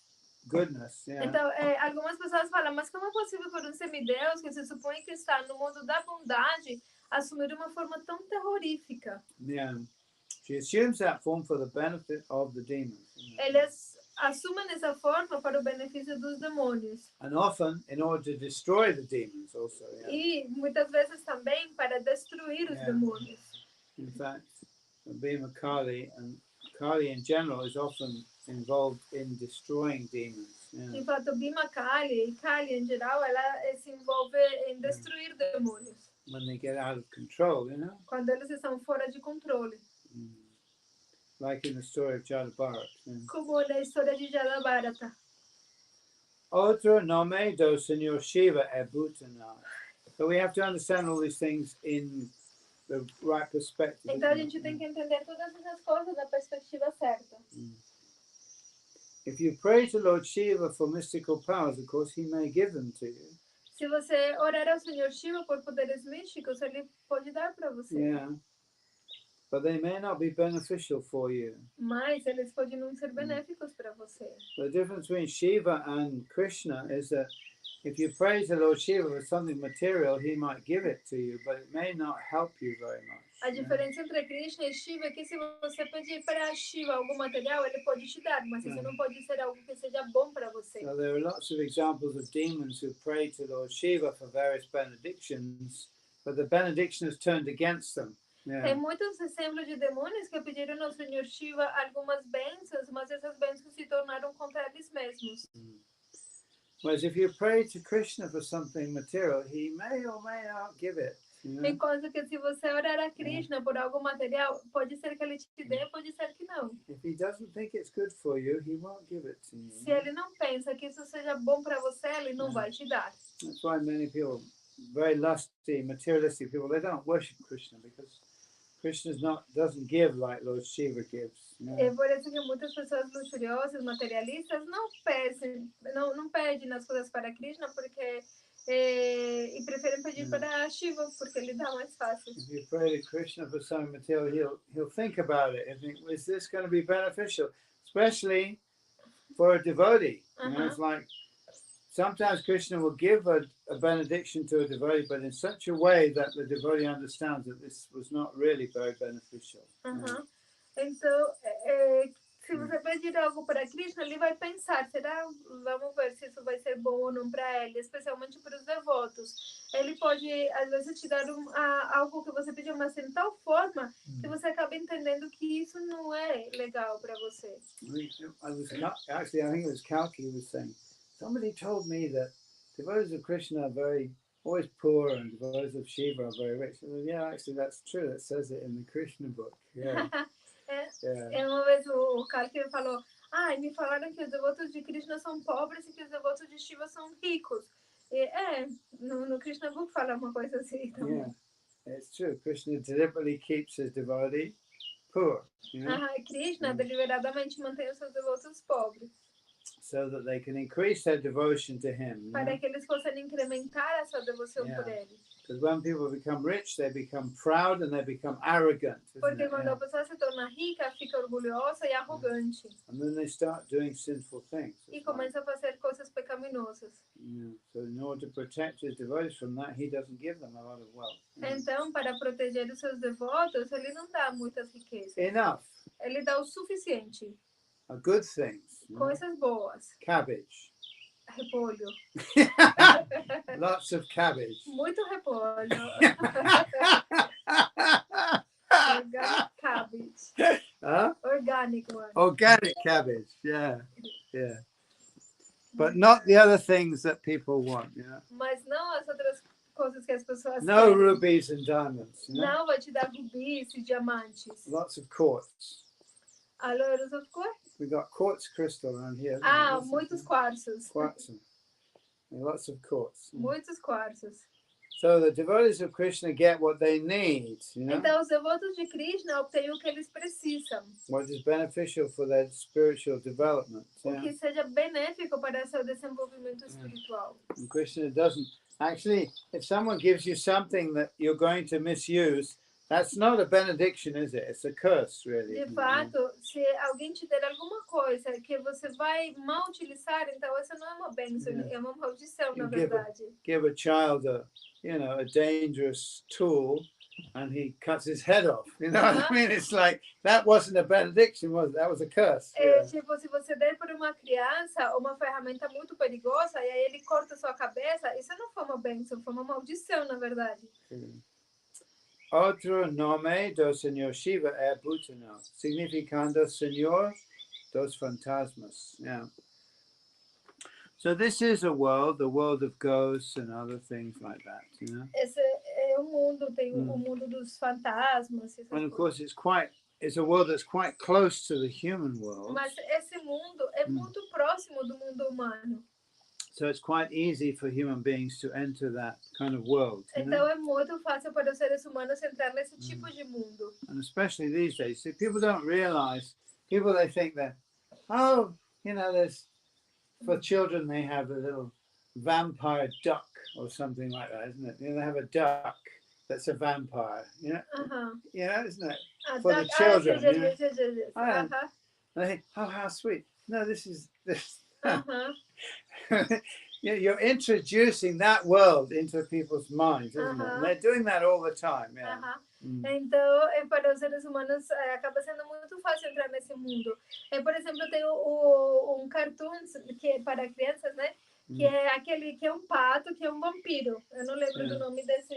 goodness. Então, algumas pessoas falam, mas como é possível por um semideus que se supõe que está no mundo da bondade assumir uma forma tão terrorífica? She assumes that form for the benefit of the demons. Eles assumem essa forma para o benefício dos demônios. And often in order to destroy the demons also. E muitas vezes também para destruir os demônios. In fact, Bhima Kali and Kali in general is often involved in destroying demons. De fato, Bhima Kali e Kali em geral, ela se envolve em destruir demônios. When they get out of control, you know. Quando eles estão fora de controle. Like in the story of Jadabharat. Como na história de Jadabharata. Outro nome do Senhor Shiva é Bhutanath. So we have to understand all these things in the right perspective. Então a gente tem que entender todas essas coisas da perspectiva certa. If you pray to Lord Shiva for mystical powers, of course, he may give them to you. Se você orar ao Senhor Shiva por poderes místicos, ele pode dar para você. Yeah. But they may not be beneficial for you. Mas eles podem não ser benéficos para você. The difference between Shiva and Krishna is that if you pray to Lord Shiva for something material, he might give it to you, but it may not help you very much. A diferença entre Krishna e Shiva é que se você pedir para Shiva algum material, ele pode te dar, mas isso não pode ser algo que seja bom para você. So there are lots of examples of demons who pray to Lord Shiva for various benedictions, but the benediction has turned against them. Tem muitos exemplos de demônios que pediram ao Senhor Shiva algumas bênçãos, mas essas bênçãos se tornaram contra eles mesmos. Whereas if you pray to Krishna for something material, he may or may not give it. Enquanto que se você orar a Krishna por algo material, pode ser que ele te dê, pode ser que não. If he doesn't think it's good for you, he won't give it to you. Se ele não pensa que isso seja bom para você, ele não vai te dar. That's why many people, very lusty, materialistic people, they don't worship Krishna because Krishna doesn't give like Lord Shiva gives. É por isso que muitas pessoas luxuriosas, materialistas, não pedem as coisas para Krishna porque e preferem pedir para Shiva porque ele dá mais fácil. If you pray to Krishna for something material, he'll think about it and think, is this going to be beneficial? Especially for a devotee. You know, it's like sometimes Krishna will give a benediction to a devotee, but in such a way that the devotee understands that this was not really very beneficial. Então, se você pedir algo para Krishna, ele vai pensar, vamos ver se isso vai ser bom ou não para ele, especialmente para os devotos. Ele pode, às vezes, te dar algo que você pediu, mas em tal forma que você acaba entendendo que isso não é legal para você. Actually, I think it was Kalki who was saying, somebody told me that devotees of Krishna are always poor and devotees of Shiva are very rich. Well, yeah, actually, that's true. It says it in the Krishna book. Yeah. Uma vez o Kartik falou, me falaram que os devotos de Krishna são pobres e que os devotos de Shiva são ricos. No Krishna book fala uma coisa assim também. Yeah, it's true. Krishna deliberately keeps his devotee poor. You know? Krishna deliberadamente mantém os seus devotos pobres. So that they can increase their devotion to him. Para que eles possam incrementar a sua devoção por ele. Because when people become rich, they become proud and they become arrogant. Porque quando a pessoa se torna rica, fica orgulhosa e arrogante. And then they start doing sinful things. E começa a fazer coisas pecaminosas. So in order to protect his devotees from that, he doesn't give them a lot of wealth. Então, para proteger os seus devotos, ele não dá muitas riquezas. Enough. Ele dá o suficiente. Good things. Coisas boas. Cabbage. Repolho. Lots of cabbage. Muito repolho. Organic cabbage. Huh? Organic one. Organic cabbage, yeah. But not the other things that people want, you know. Mas não as outras coisas que as pessoas No querem. rubies and diamonds. You know? Não vai te dar rubis e diamantes. Lots of quartz. Alores of course. We got quartz crystal around here. Muitos quartzos. Quartz. Lots of quartz. Muitos quartzos. So the devotees of Krishna get what they need, you know? Então os devotos de Krishna obtêm o que eles precisam. What is beneficial for their spiritual development. O que seja benéfico para seu desenvolvimento espiritual. And Krishna doesn't. Actually, if someone gives you something that you're going to misuse, that's not a benediction, is it? It's a curse, really. De fato, se alguém te der alguma coisa que você vai mal utilizar, então essa não é uma bênção, é uma maldição, na verdade. Give a child a dangerous tool, and he cuts his head off. You know what I mean? It's like that wasn't a benediction, was it? That was a curse. Tipo, se você der para uma criança uma ferramenta muito perigosa e aí ele corta sua cabeça, isso não foi uma bênção, foi uma maldição, na verdade. Outro nome do Senhor Shiva é Bhutano, significando Senhor dos fantasmas. Yeah. So this is a world, the world of ghosts and other things like that, you know. Esse é mundo, tem o mundo dos fantasmas. And of course, it's a world that's quite close to the human world. Mas esse mundo é muito próximo do mundo humano. So it's quite easy for human beings to enter that kind of world. Então é muito fácil para os seres humanos entrar nesse tipo de mundo. And especially these days, see, people don't realize. They think that, there's for children they have a little vampire duck or something like that, isn't it? They have a duck that's a vampire, you know. Isn't it? For the children. They think, how sweet. No, this is this. You're introducing that world into people's minds, isn't it? And they're doing that all the time. Yeah. Então, para os seres humanos acaba sendo muito fácil entrar nesse mundo. Por exemplo, tem um cartoon que é para crianças, né? Que é aquele que é um pato, que é um vampiro. Eu não lembro do nome desse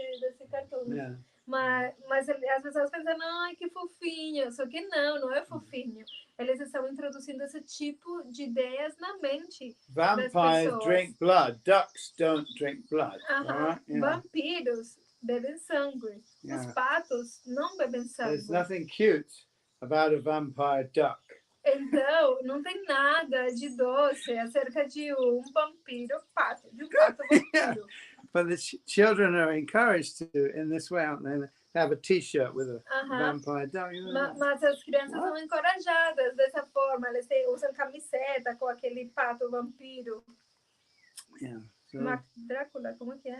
cartoon. Yeah. Mas as pessoas pensam, ai, que fofinho. Só que não é fofinho. Eles estão introduzindo esse tipo de ideias na mente. Vampires drink blood. Ducks don't drink blood. Right? Yeah. Vampiros bebem sangue. Yeah. Os patos não bebem sangue. There's nothing cute about a vampire duck. Então, não tem nada de doce acerca de um vampiro pato, de um pato vampiro. But the children are encouraged to, in this way, aren't they? Have a T-shirt with a vampire duck. You know? Mas as crianças são encorajadas dessa forma. Elas usam camiseta com aquele pato vampiro. Yeah. So, Drácula, como que é?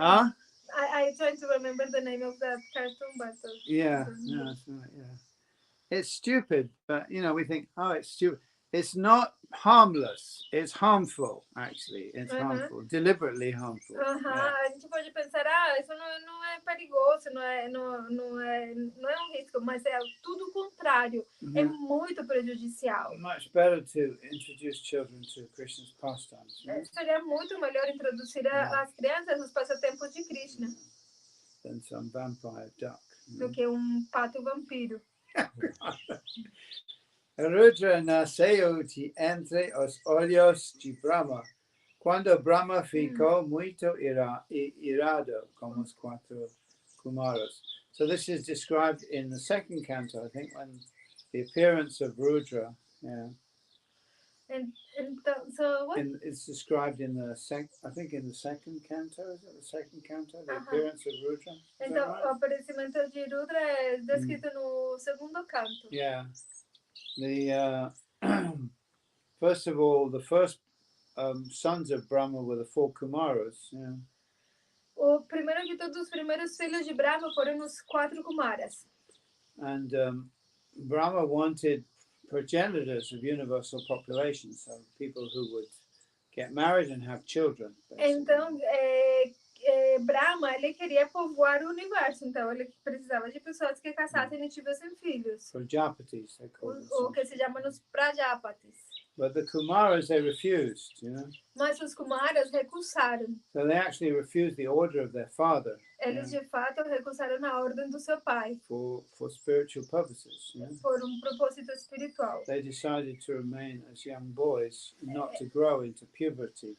I trying to remember the name of that cartoon, but yeah, no, that's right. Yeah, it's stupid, but we think, oh, it's stupid. It's not harmless. It's harmful, actually. It's harmful, deliberately harmful. Yeah. A gente pode pensar, isso não é perigoso, não é um risco, mas é tudo o contrário. É muito prejudicial. Much better to introduce children to Krishna's pastimes. Seria muito melhor introduzir as crianças nos passatempos de Krishna. Than some vampire duck. Do que pato vampiro. Rudra nasceu de entre os olhos de Brahma, quando Brahma ficou muito irado com os 4 Kumaras. So this is described in the second canto, I think, when the appearance of Rudra. Yeah. And so what? It's described in the in the second canto. Is it the second canto? The appearance of Rudra. Então, o aparecimento de Rudra é descrito no segundo canto. Yeah. The first of all, the first sons of Brahma were the 4 Kumaras. Yeah. O primeiro de todos os primeiros filhos de Brahma foram os 4 Kumaras. And Brahma wanted progenitors of universal population, so people who would get married and have children. Basically. Então, Brahma, ele queria povoar o universo, então ele precisava de pessoas que casassem e tivessem filhos. Prajapatis, they call them. O que se chama os Prajapatis. But the Kumaras, they refused, Mas os Kumaras recusaram. So they actually refused the order of their father. Eles de fato recusaram a ordem do seu pai. For spiritual purposes. Por propósito espiritual. They decided to remain as young boys, not to grow into puberty.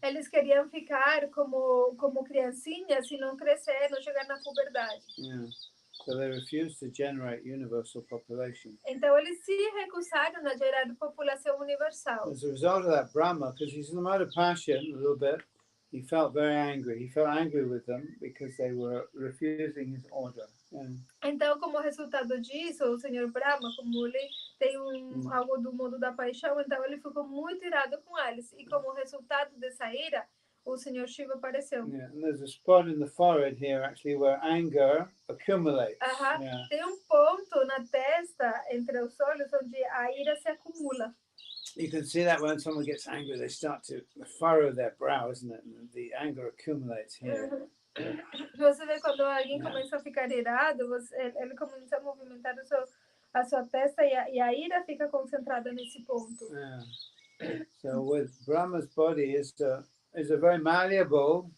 Eles queriam ficar como criancinhas e não crescer, não chegar na puberdade. Yeah. So they refused to generate universal population. Então eles se recusaram a gerar população universal. As a result of that, Brahma, because he's in the mode of passion a little bit, he felt very angry. He felt angry with them because they were refusing his order. Yeah. Então, como resultado disso, o Senhor Brahma, como ele tem algo do mundo da paixão, então ele ficou muito irado com eles. E como resultado dessa ira, o Senhor Shiva apareceu. Yeah, and there's a spot in the forehead here actually where anger accumulates. Yeah. Tem ponto na testa entre os olhos onde a ira se acumula. You can see that when someone gets angry, they start to furrow their brow, isn't it? And the anger accumulates here. Você vê quando alguém começa a ficar irado, ele começa a movimentar a sua testa e a ira fica concentrada nesse ponto. Yeah. So with Brahma's body is a very malleable,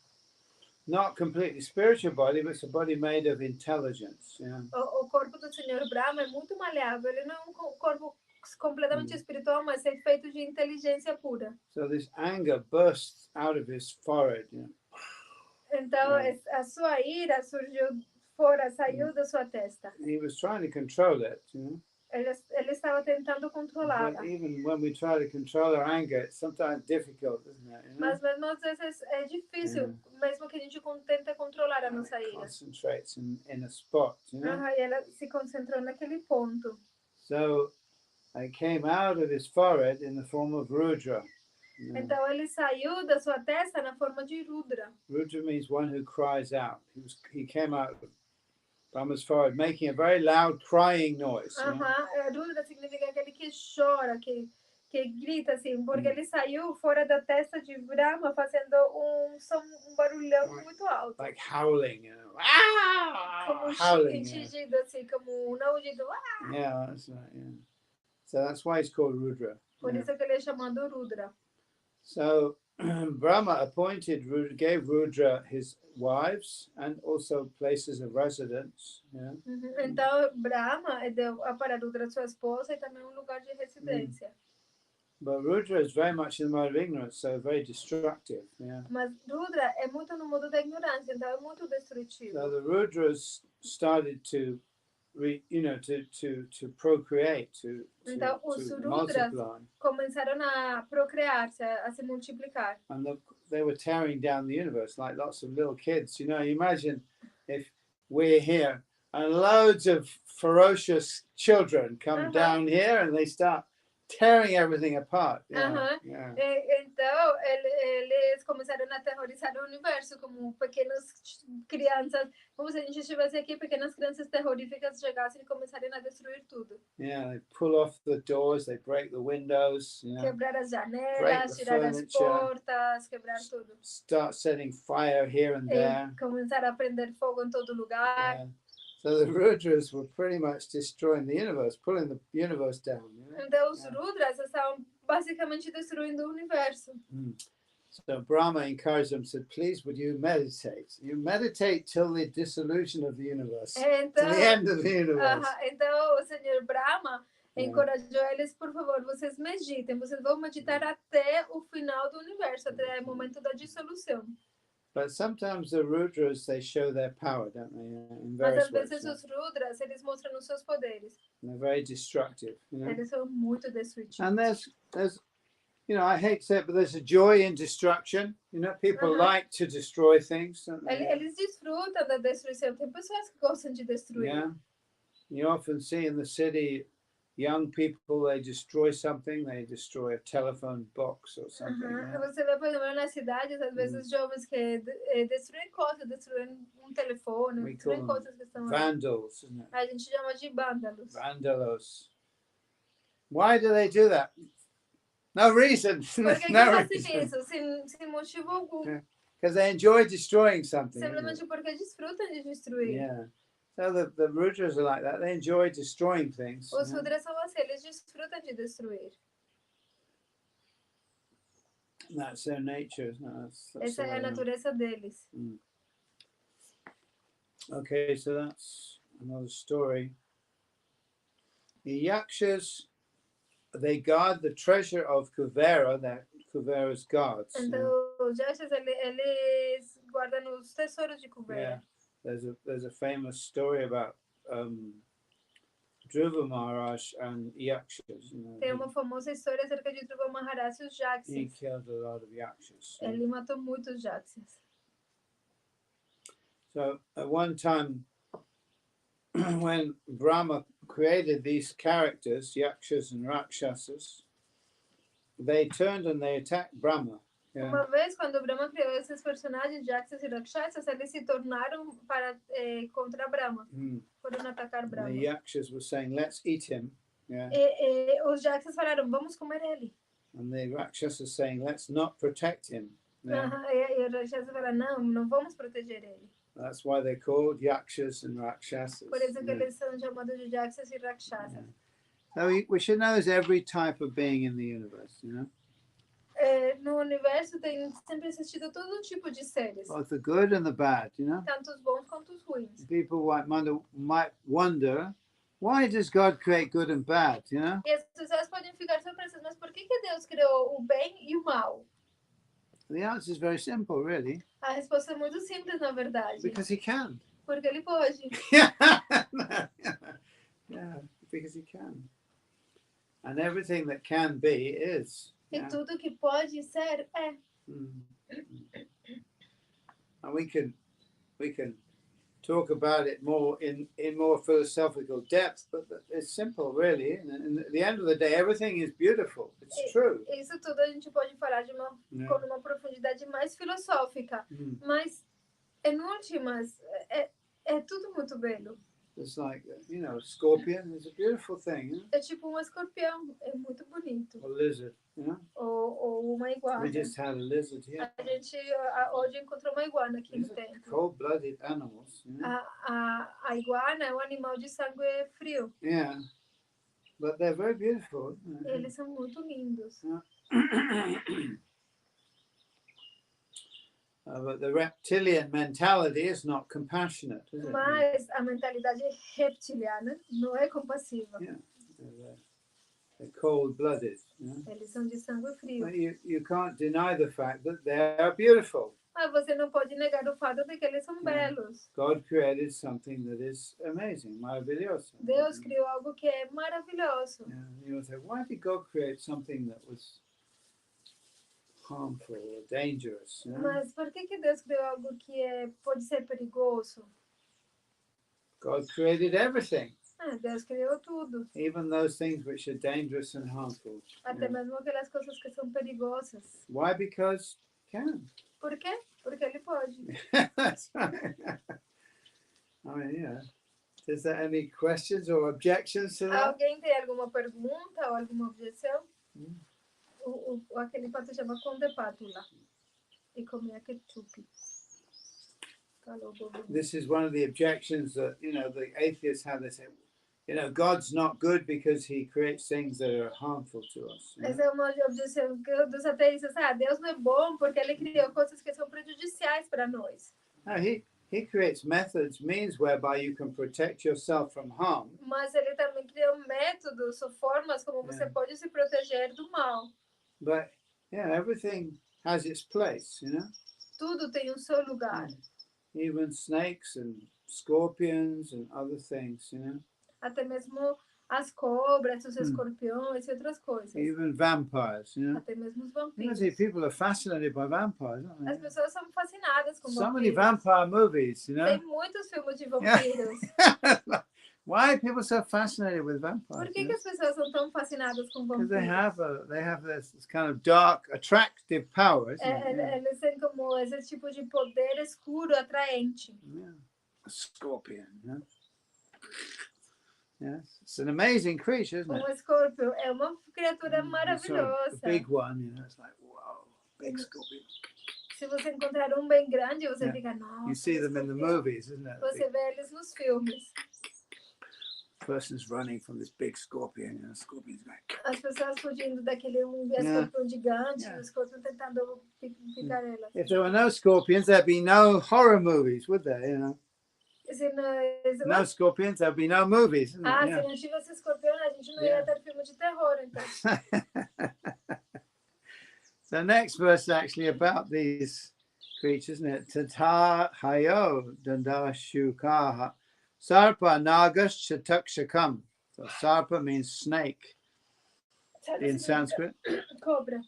not completely spiritual body, but it's a body made of intelligence. Yeah. O corpo do Senhor Brahma é muito maleável. Ele não é corpo completamente espiritual, mas é feito de inteligência pura. So this anger bursts out of his forehead. Yeah. Então a sua ira saiu da sua testa. He was trying to control it. Ele estava tentando controlá-la. But even when we try to control our anger, it's sometimes difficult, isn't it? Mas mesmo às vezes é difícil, mesmo que a gente tenta controlar a nossa ira. Concentrates in a spot, E ela se concentrou naquele ponto. So it came out of his forehead in the form of Rudra. Então ele saiu da sua testa na forma de Rudra. Rudra means one who cries out. He came out of Brahma's forehead, making a very loud crying noise. Rudra significa aquele que chora, que grita assim, porque ele saiu fora da testa de Brahma fazendo um barulhão muito alto. Like howling, Como howling. Enchigido assim, como um audido. Yeah, that's right. Yeah. So that's why it's called Rudra. Por isso que ele é chamado Rudra. So Brahma gave Rudra his wives and also places of residence. Yeah? Então Brahma deu para Rudra sua esposa e também lugar de residência. But Rudra is very much in the mode of ignorance, so very destructive. Yeah. Mas Rudra é muito no mundo da ignorância, então é muito destrutivo. So the Rudras started to procreate, então os Rudras começaram a procriar, a se multiplicar. And they were tearing down the universe like lots of little kids. You know, you imagine if we're here and loads of ferocious children come down here and they start tearing everything apart. Yeah, yeah. Então, eles começaram a aterrorizar o universo como pequenas crianças, como se a gente estivesse aqui, pequenas crianças terroríficas chegassem e começarem a destruir tudo. Yeah, they pull off the doors, they break the windows, you know, Quebrar as janelas, break the tirar as furniture, portas, quebrar tudo. start setting fire here and there. Começar a prender fogo em todo lugar. Yeah. So the Rudras were pretty much destroying the universe, pulling the universe down. You know? Então os Rudras estavam basicamente destruindo o universo. So Brahma encouraged them, said, please, would you meditate? You meditate till the dissolution of the universe, Então, till the end of the universe. Então o Senhor Brahma encorajou eles, por favor, vocês meditem, vocês vão meditar até o final do universo, até o momento da dissolução. But sometimes the Rudras, they show their power, don't they? In Mas various às vezes ways, os Rudras, eles mostram os seus poderes. And they're very destructive. You know? Eles são muito destrutivos. And there's, you know, I hate to say it, but there's a joy in destruction. You know, people like to destroy things, don't they? Eles desfrutam da destruição. Tem pessoas que gostam de destruir. Yeah. You often see in the city, young people, they destroy something, they destroy a telephone box or something. Yeah. Você vê, por exemplo, nas cidades, às vezes, jovens que destruem coisas, destruem telefone, destruem coisas que estão vandals, isn't it? A gente chama de vândalos. Vandalos. Why do they do that? No reason. Por que No fazem reason. isso? Sem motivo algum. Because they enjoy destroying something. Simplesmente porque desfrutam de destruir. Yeah. So the Rudras are like that. They enjoy destroying things. Os Rudras são assim, eles desfrutam de destruir. That's their nature, isn't it? Essa é a natureza deles. Okay, so that's another story. The Yakshas, they guard the treasure of Kuvera, that Kuvera's gods. Então, os Yakshas, eles guardam os tesouros de Kuvera. Yeah. There's a famous story about Dhruva Maharaj and Yakshas. You know, Tem uma famosa história acerca de Dhruva Maharaj e os he Yakshas. killed a lot of Yakshas. Ele matou muitos Yakshas. So at one time, when Brahma created these characters, Yakshas and Rakshasas, they turned and they attacked Brahma. Yeah. Uma vez, quando Brahma criou esses personagens, Yakshas e Rakshasas, eles se tornaram contra Brahma. Foram atacar Brahma. The Yakshas were saying, let's eat him. Yeah. Os Yakshas falaram, vamos comer ele. And the Rakshasas saying, let's not protect him. Yeah. E os Rakshasas falaram, não vamos proteger ele. That's why they're called Yakshas and Rakshasas. Por isso que eles são chamados de Yakshas e Rakshasas. Yeah. So we should know there's every type of being in the universe, you know? No universo tem sempre existido todo tipo de seres. Both the good and the bad, you know? Tanto os bons quanto os ruins. People might wonder, why does God create good and bad, you know? E as pessoas podem ficar surpresas, mas por que Deus criou o bem e o mal? The answer is very simple, really. A resposta é muito simples, na verdade. Because he can. Porque ele pode. Yeah, because he can. And everything that can be is. E tudo que pode ser é. And we can talk about it more in more philosophical depth, but it's simple, really. And at the end of the day, everything is beautiful. It's true. Isso tudo a gente pode falar com uma profundidade mais filosófica, mas em últimas é tudo muito belo. It's like, you know, a scorpion is a beautiful thing. You know? É tipo um escorpião, é muito bonito. Or lizard, you know? Ou uma iguana. We just had a lizard here. A gente hoje encontrou uma iguana aqui no templo. Cold-blooded animals. You know? A iguana é um animal de sangue frio. Yeah, but they're very beautiful. Eles são muito lindos. But the reptilian mentality is not compassionate, is it? Mas a mentalidade reptiliana não é compassiva. Yeah, they're cold-blooded. You know? Eles são de sangue frio. But you can't deny the fact that they are beautiful. Mas você não pode negar o fato de que eles são belos. God created something that is amazing, maravilloso. Deus criou algo que é maravilhoso. Yeah, you say, why did God create something that was harmful or dangerous. You know? Mas por que Deus criou algo que pode ser perigoso? God created everything, Deus criou tudo. even those things which are dangerous and harmful. Até mesmo aquelas coisas que são perigosas. Why? Because he can. Por quê? Porque Ele pode. That's right. I mean, yeah. Is there any questions or objections to that? Alguém tem alguma pergunta ou alguma objeção? Hum. Aquele pato chama conde pato lá. E comia ketchup. This is one of the objections that, the atheists have. They say, God's not good because he creates things that are harmful to us. Essa é uma objeção dos ateístas. Deus não é bom porque ele criou coisas que são prejudiciais para nós. He creates methods, means whereby you can protect yourself from harm. Mas ele também criou métodos ou formas como você pode se proteger do mal. But everything has its place, Tudo tem o seu lugar. Even snakes and scorpions and other things, Até mesmo as cobras, os escorpiões e outras coisas. Even vampires, Até mesmo os vampiros. People are fascinated by vampires, aren't they? As pessoas são fascinadas com So vampiros. many vampire movies, Tem muitos filmes de vampiros. Why are people so fascinated with vampires? Por que as pessoas são tão fascinadas com Because vampiros? they have this kind of dark, attractive power, isn't it? Eles têm como esse tipo de poder escuro, atraente. Yeah. A scorpion, Yes, it's an amazing creature, isn't it? Escorpião é uma criatura maravilhosa. A big one, it's like, wow, big scorpion. Se você encontrar bem grande, você fica, nossa. You see them in the movies, isn't it? Você vê eles nos filmes. Person's running from this big scorpion, the scorpion's like. As pessoas fugindo daquele escorpião gigante, o escorpião tentando picar elas. If there were no scorpions, there'd be no horror movies, would there? No scorpions, there'd be no movies. Se não tivesse escorpião, a gente não ia ter filme de terror, então. So next verse is actually about these creatures, isn't it? Tata hayo dandashukaha sarpa nagas chatakshakam. So sarpa means snake in Sanskrit. Cobra.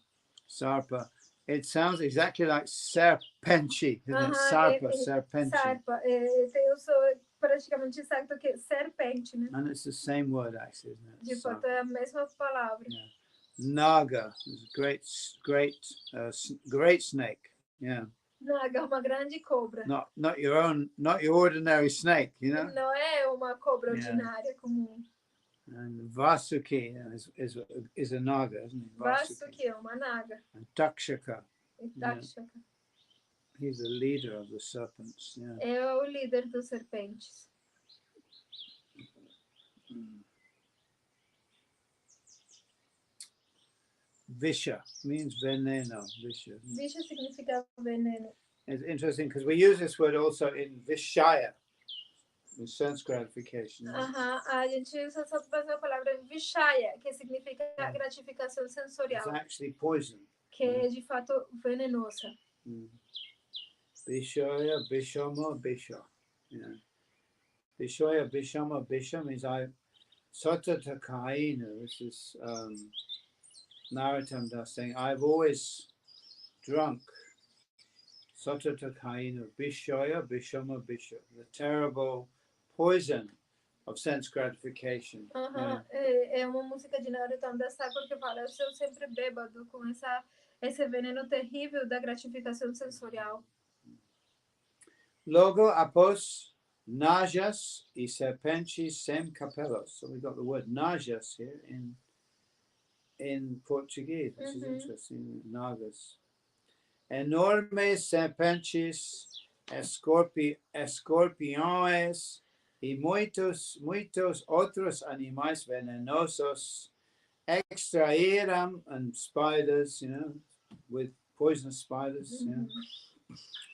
Sarpa. It sounds exactly like serpente, isn't it? Sarpa, serpente. Sarpa. Tem o som praticamente exacto que serpente, né? And it's the same word, actually, isn't it? De fato, é a mesma palavra. Yeah. Naga is a great snake. Yeah. Naga, uma grande cobra. Not your ordinary snake, Não é uma cobra ordinária comum. And Vasuki is a naga, isn't he? Vasuki é uma naga. And Takshaka. Takshaka. He's the leader of the serpents. Yeah. É o líder dos serpentes. Visha means veneno. Visha significa veneno. It's interesting because we use this word also in Vishaya, in sense gratification. A gente usa essa palavra vishaya, que significa gratificação sensorial. It's actually poison. Que é de fato venenosa. Vishaya, Vishama, Visha. Yeah. Vishaya, Vishama, Visha means Sattatakainu. This is Narottam Das saying, I've always drunk Sattatakainu, Vishaya, Vishama, Visha, the terrible poison of sense gratification. É uma música de Narottam Das porque fala, eu sou sempre bêbado com esse veneno terrível da gratificação sensorial. Logo após najas e serpentes sem capelos. So we've got the word najas here in Portuguese, which is interesting. Nagas. Enormes serpentes, escorpiões e muitos outros animais venenosos extraíram and spiders, with poisonous spiders,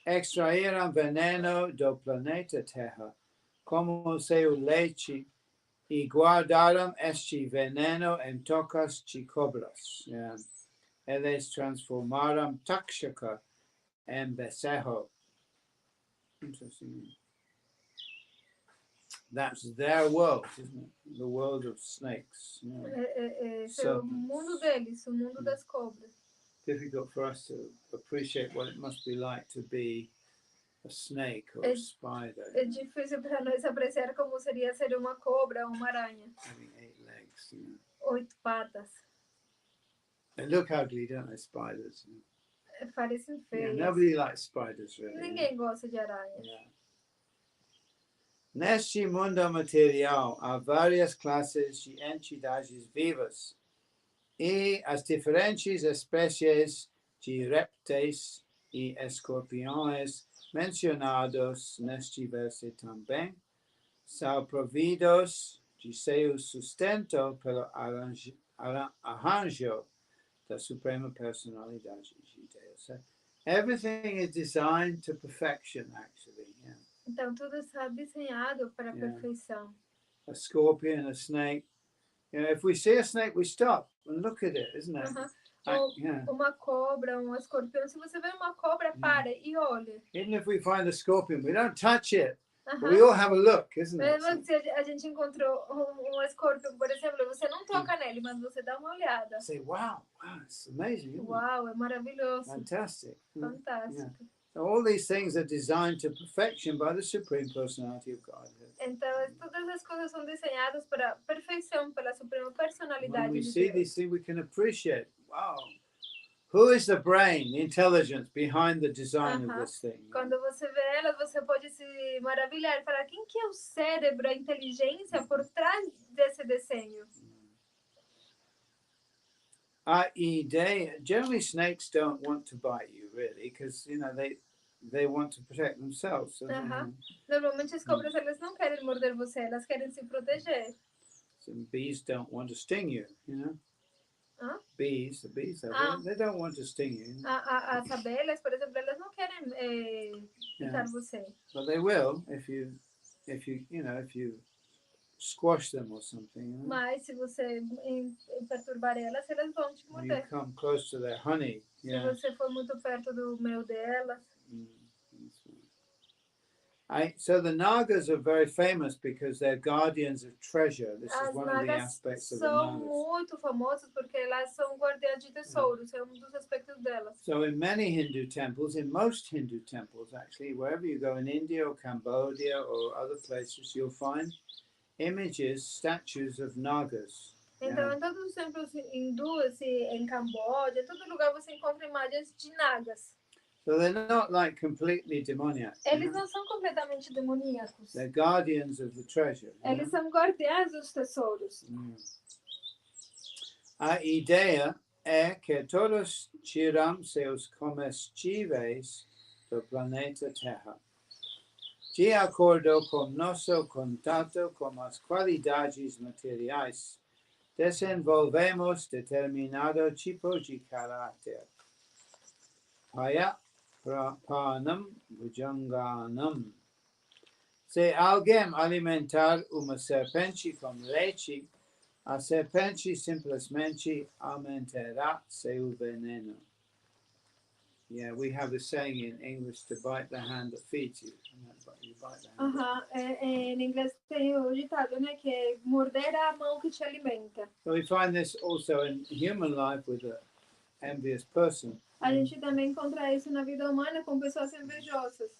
extraíram veneno do planeta Terra, como seu leite, e guardaram este veneno em tocas de cobras. Yeah. Eles transformaram Takshaka em becerro. Interesting. That's their world, isn't it? The world of snakes. Esse é o mundo deles, o mundo das cobras. difficult for us to appreciate what it must be like to be a snake or a spider. É difícil para nós apreciar como seria ser uma cobra ou uma aranha. Having 8 legs. 8 patas. They look ugly, don't they, spiders? Parecem Yeah, feias. nobody likes spiders, really. Ninguém gosta de aranhas. Yeah. Neste mundo material há várias classes de entidades vivas e as diferentes espécies de répteis e escorpiões mencionados neste verso também são providos de seu sustento pelo arranjo da Suprema Personalidade de Deus. So everything is designed to perfection, actually. Yeah. Então, tudo está desenhado para a perfeição. A scorpion, a snake. You know, if we see a snake, we stop and look at it, isn't it? Uma cobra, um escorpião. Se você vê uma cobra, para e olha. Even if we find a scorpion, we don't touch it. But we all have a look, isn't it? Mesmo se a gente encontrou um escorpião, por exemplo, você não toca nele, mas você dá uma olhada. Say, wow, it's amazing, isn't it? Uau, é maravilhoso. Fantastic. Fantástico. Yeah. So all these things are designed to perfection by the Supreme Personality of Godhead. Então, todas as coisas são desenhadas para perfeição pela Suprema Personalidade When we de see Deus. these things, we can appreciate, wow, who is the brain, the intelligence behind the design of this thing? Quando você vê elas, você pode se maravilhar e falar, quem que é o cérebro, a inteligência por trás desse desenho? Generally snakes don't want to bite you, really, because, you know, they want to protect themselves. So, Normalmente as cobras, elas não querem morder você, elas querem se proteger. So bees don't want to sting you, you know? Bees, they don't want to sting you. As abelhas, por exemplo, elas não querem picar você. But they will if you squash them or something. You know? Mas se você perturbar elas, elas vão te When morder. you come close to their honey. Se você for muito perto do mel delas. So the Nagas are very famous because they're guardians of treasure. This is As one of the nagas aspects of the são Nagas. muito famosas porque elas são guardiãs de tesouros, é um dos aspectos delas. So in many Hindu temples, in most Hindu temples actually, wherever you go in India or Cambodia or other places, you'll find images, statues of Nagas. Então, em todos os templos hindus, em Camboja, em todo lugar você encontra imagens de nagas. So they're not like completely demoniac. Eles não são completamente demoníacos. They're guardians of the treasure. Eles são guardiães dos tesouros. A ideia é que todos tiram seus comestíveis do planeta Terra. De acordo com nosso contato com as qualidades materiais, desenvolvemos determinado tipo de caráter. Prapanam Bhujanganam. Se alguém alimentar uma serpente com leite, a serpente simplesmente aumentará seu veneno. Yeah, we have a saying in English to bite the hand that feeds you. You bite the hand. Em inglês tem o ditado, né, que é morder a mão que te alimenta. So we find this also in human life with an envious person. A gente também encontra isso na vida humana com pessoas invejosas.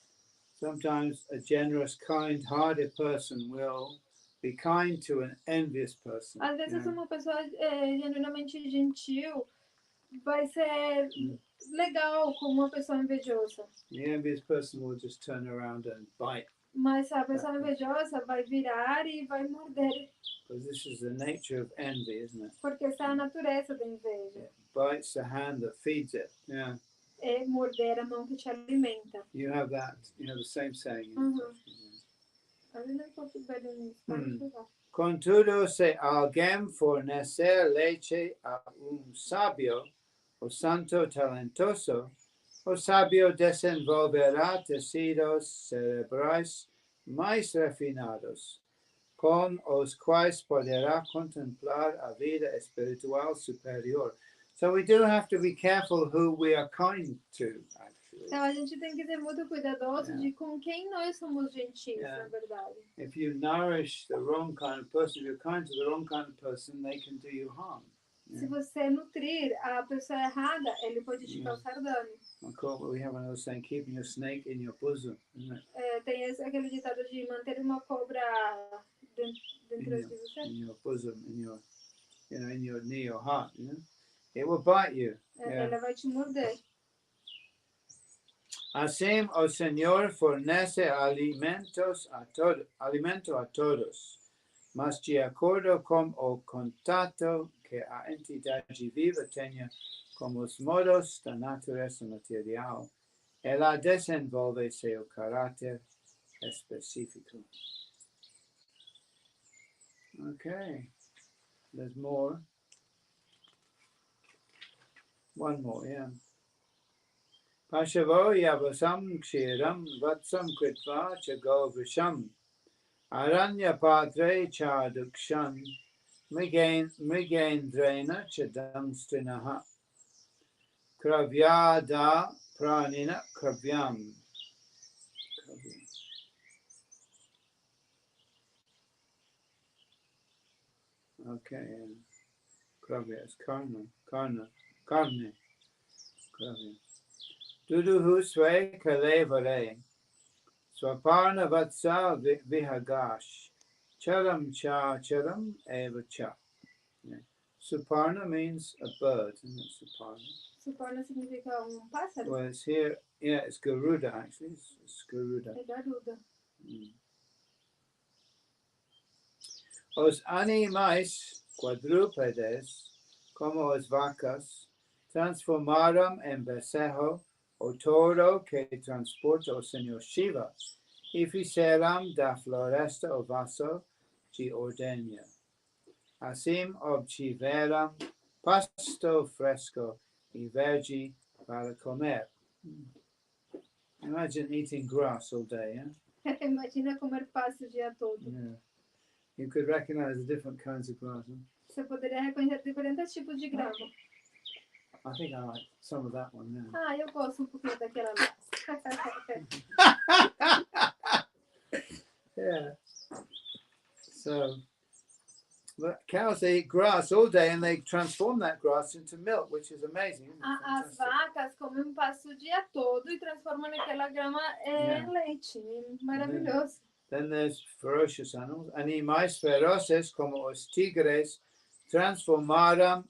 Sometimes a generous, kind-hearted person will be kind to an envious person. Às vezes uma pessoa genuinamente gentil vai ser legal com uma pessoa invejosa. The envious person will just turn around and bite. Mas a pessoa invejosa vai virar e vai morder. Because this is the nature of envy, isn't it? Porque essa é a natureza da inveja. It bites the hand that feeds it. Yeah. É morder a mão que te alimenta. You have that, the same saying. Contudo, se alguém fornecer leite a sábio, o santo talentoso, o sábio desenvolverá tecidos cerebrais mais refinados, com os quais poderá contemplar a vida espiritual superior. So we do have to be careful who we are kind to, actually. Então a gente tem que ser muito cuidadoso de com quem nós somos gentis, na verdade. If you nourish the wrong kind of person, if you're kind to the wrong kind of person, they can do you harm. Se você nutrir a pessoa errada, ele pode te causar dano. We have another saying, keeping a snake in your bosom, isn't it? Tem aquele ditado de manter uma cobra dentro de você. In your bosom, near your heart, you know? It will bite you. Ela vai te morder. Assim, o Senhor fornece alimento a todos, mas de acordo com o contato que a entidade viva tenha com os modos da natureza material, ela desenvolve seu caráter específico. Okay, there's more. One more, yeah. Pashavo yavasam kshiram vatsam kritva chago visham aranya padre chadukshan mrigendrena chadam strinaha kravyada pranina kravyam. Okay, kravya is karne. Kravya. Duduhu swe kalevare swaparna vatsa vihagash charam cha charam eva cha. Suparna means a bird, isn't it? Suparna. Suparna significa pássaro? Well, it's here, yeah, it's Garuda actually. It's Garuda. É Garuda. Os animais quadrúpedes, como as vacas, transformaram em becerro o touro que transporta o Senhor Shiva e fizeram da floresta o vaso de ordenha. Assim obtiveram pasto fresco e verde para comer. Imagine eating grass all day, yeah? Imagina comer pasto o dia todo. Yeah. You could recognize the different kinds of grass. Huh? Você poderia reconhecer diferentes tipos de grama. I think I like some of that one now. Ah, eu gosto pouquinho daquela lá. Yeah. So, but cows, they eat grass all day and they transform that grass into milk, which is amazing. As vacas comem pasto o dia todo e transformam aquela grama em leite. Maravilhoso. Then there's ferocious animals. Animais feroces como os tigres transformaram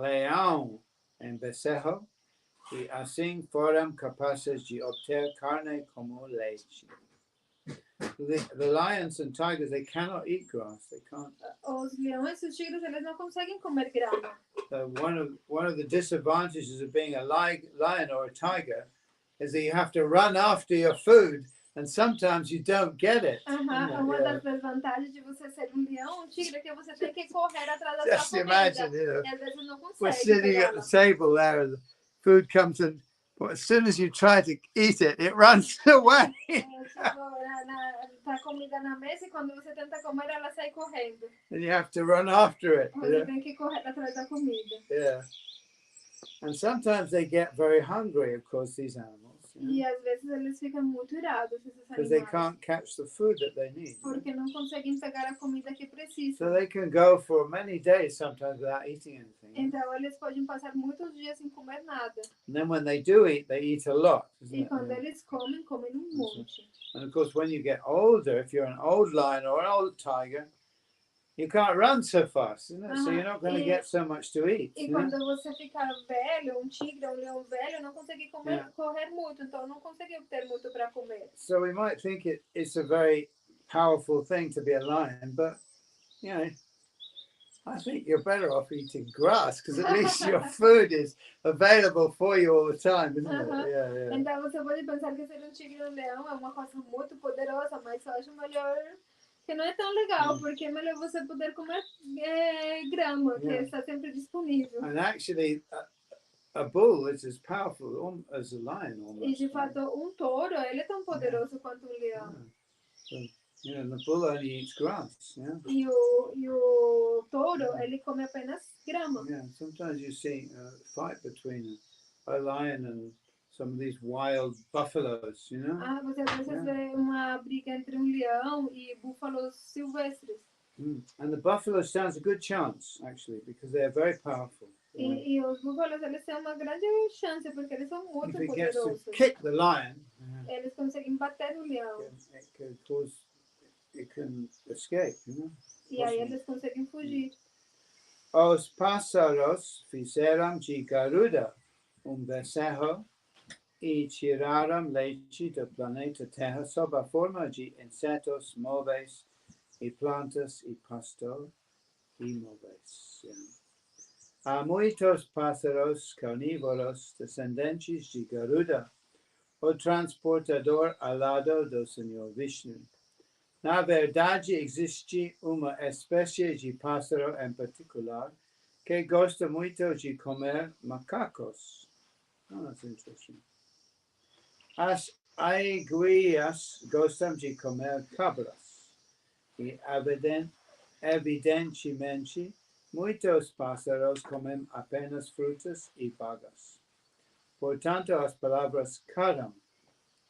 leão em becerro e assim foram capazes de obter carne como leite. The lions and tigers, they cannot eat grass. They can't. Os leões e os tigres, eles não conseguem comer grama. So one of the disadvantages of being a lion or a tiger is that you have to run after your food. And sometimes you don't get it. Uma das desvantagens de você ser leão, tigre, é que você tem que correr atrás da sua comida. Just imagine, E às vezes não consegue. We're sitting at the table there, and the food comes, and as soon as you try to eat it, it runs away. Tá comida na mesa e quando você tenta comer, ela sai correndo. And you have to run after it. Você tem que correr atrás da comida. Yeah. And sometimes they get very hungry, of course, these animals. E às vezes eles ficam muito irados, esses Because they animais. can't catch the food that they need. Porque não conseguem pegar a comida que precisam. So they can go for many days sometimes without eating anything. Então eles podem passar muitos dias sem comer nada. And then when they do eat, they eat a lot. E quando eles comem, comem monte. And of course, when you get older, if you're an old lion or an old tiger, you can't run so fast, isn't it? So you're not going to get so much to eat. E quando você ficar velho, tigre, leão velho, não consegue correr muito, então não consegue ter muito para comer. So we might think it's a very powerful thing to be a lion, but you know, I think you're better off eating grass because at least your food is available for you all the time, isn't it? Yeah. Então você pode pensar que ser tigre ou leão é uma coisa muito poderosa, mas eu acho melhor que não é tão legal, porque é melhor você poder comer grama, que está sempre disponível. And actually, a bull is as powerful as a lion almost. E de fato, touro, ele é tão poderoso quanto leão. So, you know, the bull only eats grass. Yeah. E o touro, ele come apenas grama. Yeah. Sometimes you see a fight between a lion and some of these wild buffaloes, you know? Você às vezes vê uma briga entre leão e búfalos silvestres. And the buffalo stands a good chance, actually, because they are very powerful. E os búfalos, eles têm uma grande chance, porque eles são muito If it gets to poderosos. kick the lion, Eles conseguem bater o leão. it can escape, you know. E aí eles conseguem fugir. Os pássaros fizeram de garuda becerro e tiraram leite do planeta Terra sob a forma de insetos móveis e plantas e pasto imóveis. Há muitos pássaros carnívoros descendentes de Garuda, o transportador alado do Senhor Vishnu. Na verdade, existe uma espécie de pássaro em particular que gosta muito de comer macacos. Oh, that's interesting. As aiguias gostam de comer cabras. E evidentemente, muitos pássaros comem apenas frutas e bagas. Portanto, as palavras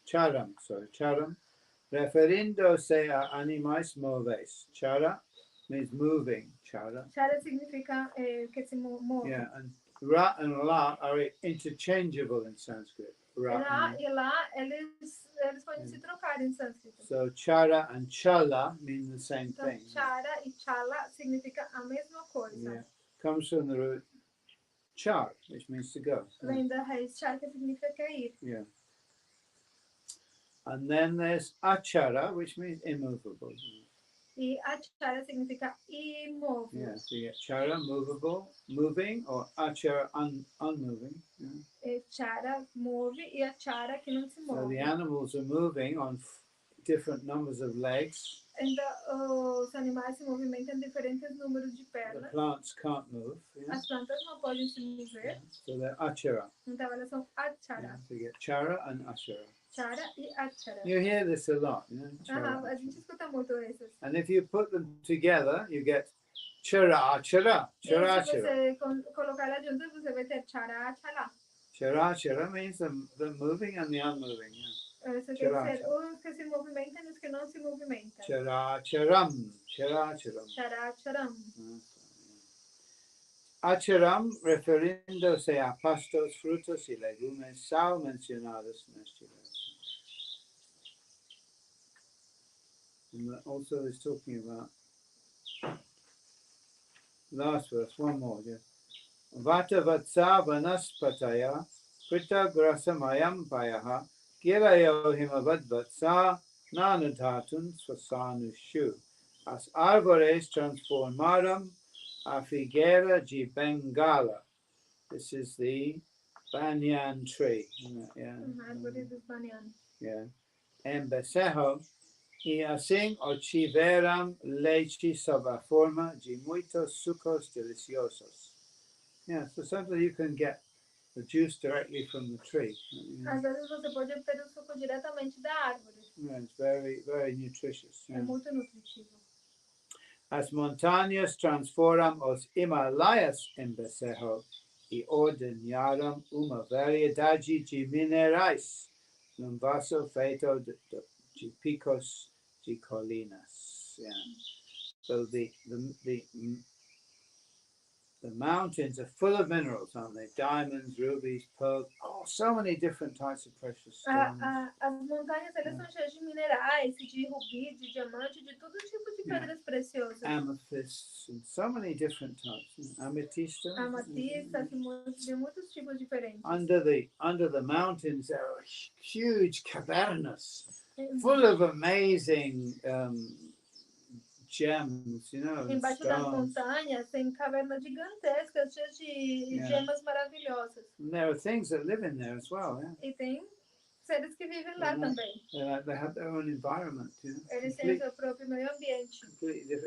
charam, referindo-se a animais móveis. Chara means moving. Chara. Chara significa que se move. Yeah, and ra and la are interchangeable in Sanskrit. Ra e lá, eles podem se trocar em sânscrito. So chara and chala mean the same Então, thing. chara e chala significa a mesma coisa. Yeah. Comes from the root char, which means to go. Vem da raiz char, que significa ir. Yeah. And then there's achara, which means immovable. E achara significa imóvel. Yeah, so you get chara, movable, moving, or achara, unmoving. Yeah. Chara move e achara que não se move. So the animals are moving on different numbers of legs. Então, os animais se movimentam em diferentes números de The pernas. plants can't move. Yeah. As plantas não podem se mover. So they're achara. Então, elas são achara. Yeah, so you get chara and achara. Chara e achara. You hear this a lot. You know? Chara. A gente escuta muito esses. And if you put them together, you get chara, chara, chara, E se chara. você colocar lá juntas, você vai ter chara, chara. Chara, chara means the moving and the unmoving. Yeah. Isso quer dizer os que se movimentam e os que não se movimentam. Chara, charam, chara, charam. Chara, charam. Acharam, referindo-se a pastos, frutas y legumes, sal mencionados en este verso. And also is talking about last verse, one more. Yeah. Vata vatsa vanaspataya krita grasamayam payaha girayo himavad vatsa nanadhatun swasanushu as arbores transformaram a figueira de Bengala. This is the banyan tree. Yeah. Árvore dos bananos. Yeah. En becerro, e assim obtiveram leite sob a forma de muitos sucos deliciosos. Yeah, so sometimes you can get the juice directly from the tree. Às vezes você pode obter o suco diretamente da árvore. Yeah, it's very, very nutritious. É Yeah. muito nutritivo. As montanhas transformam os Himalaias em becerro e ordenharam uma variedade de minerais num vaso feito de picos de colinas. Yeah. So the mountains are full of minerals, aren't they? Diamonds, rubies, pearls, so many different types of precious stones. As montanhas, elas são cheias de minerais, de rubi, de diamante, de todo tipo de pedras preciosas. Amethysts, and so many different types. Amethysta. Amatistas, de muitos tipos diferentes. Under the mountains, there are huge cavernas full of amazing gems, you know. Embaixo das montanhas tem cavernas gigantescas cheias de gemas maravilhosas. And there are things that live in there as well. Yeah? E tem seres que vivem lá também. They have their own environment. You know? Eles têm seu próprio meio ambiente.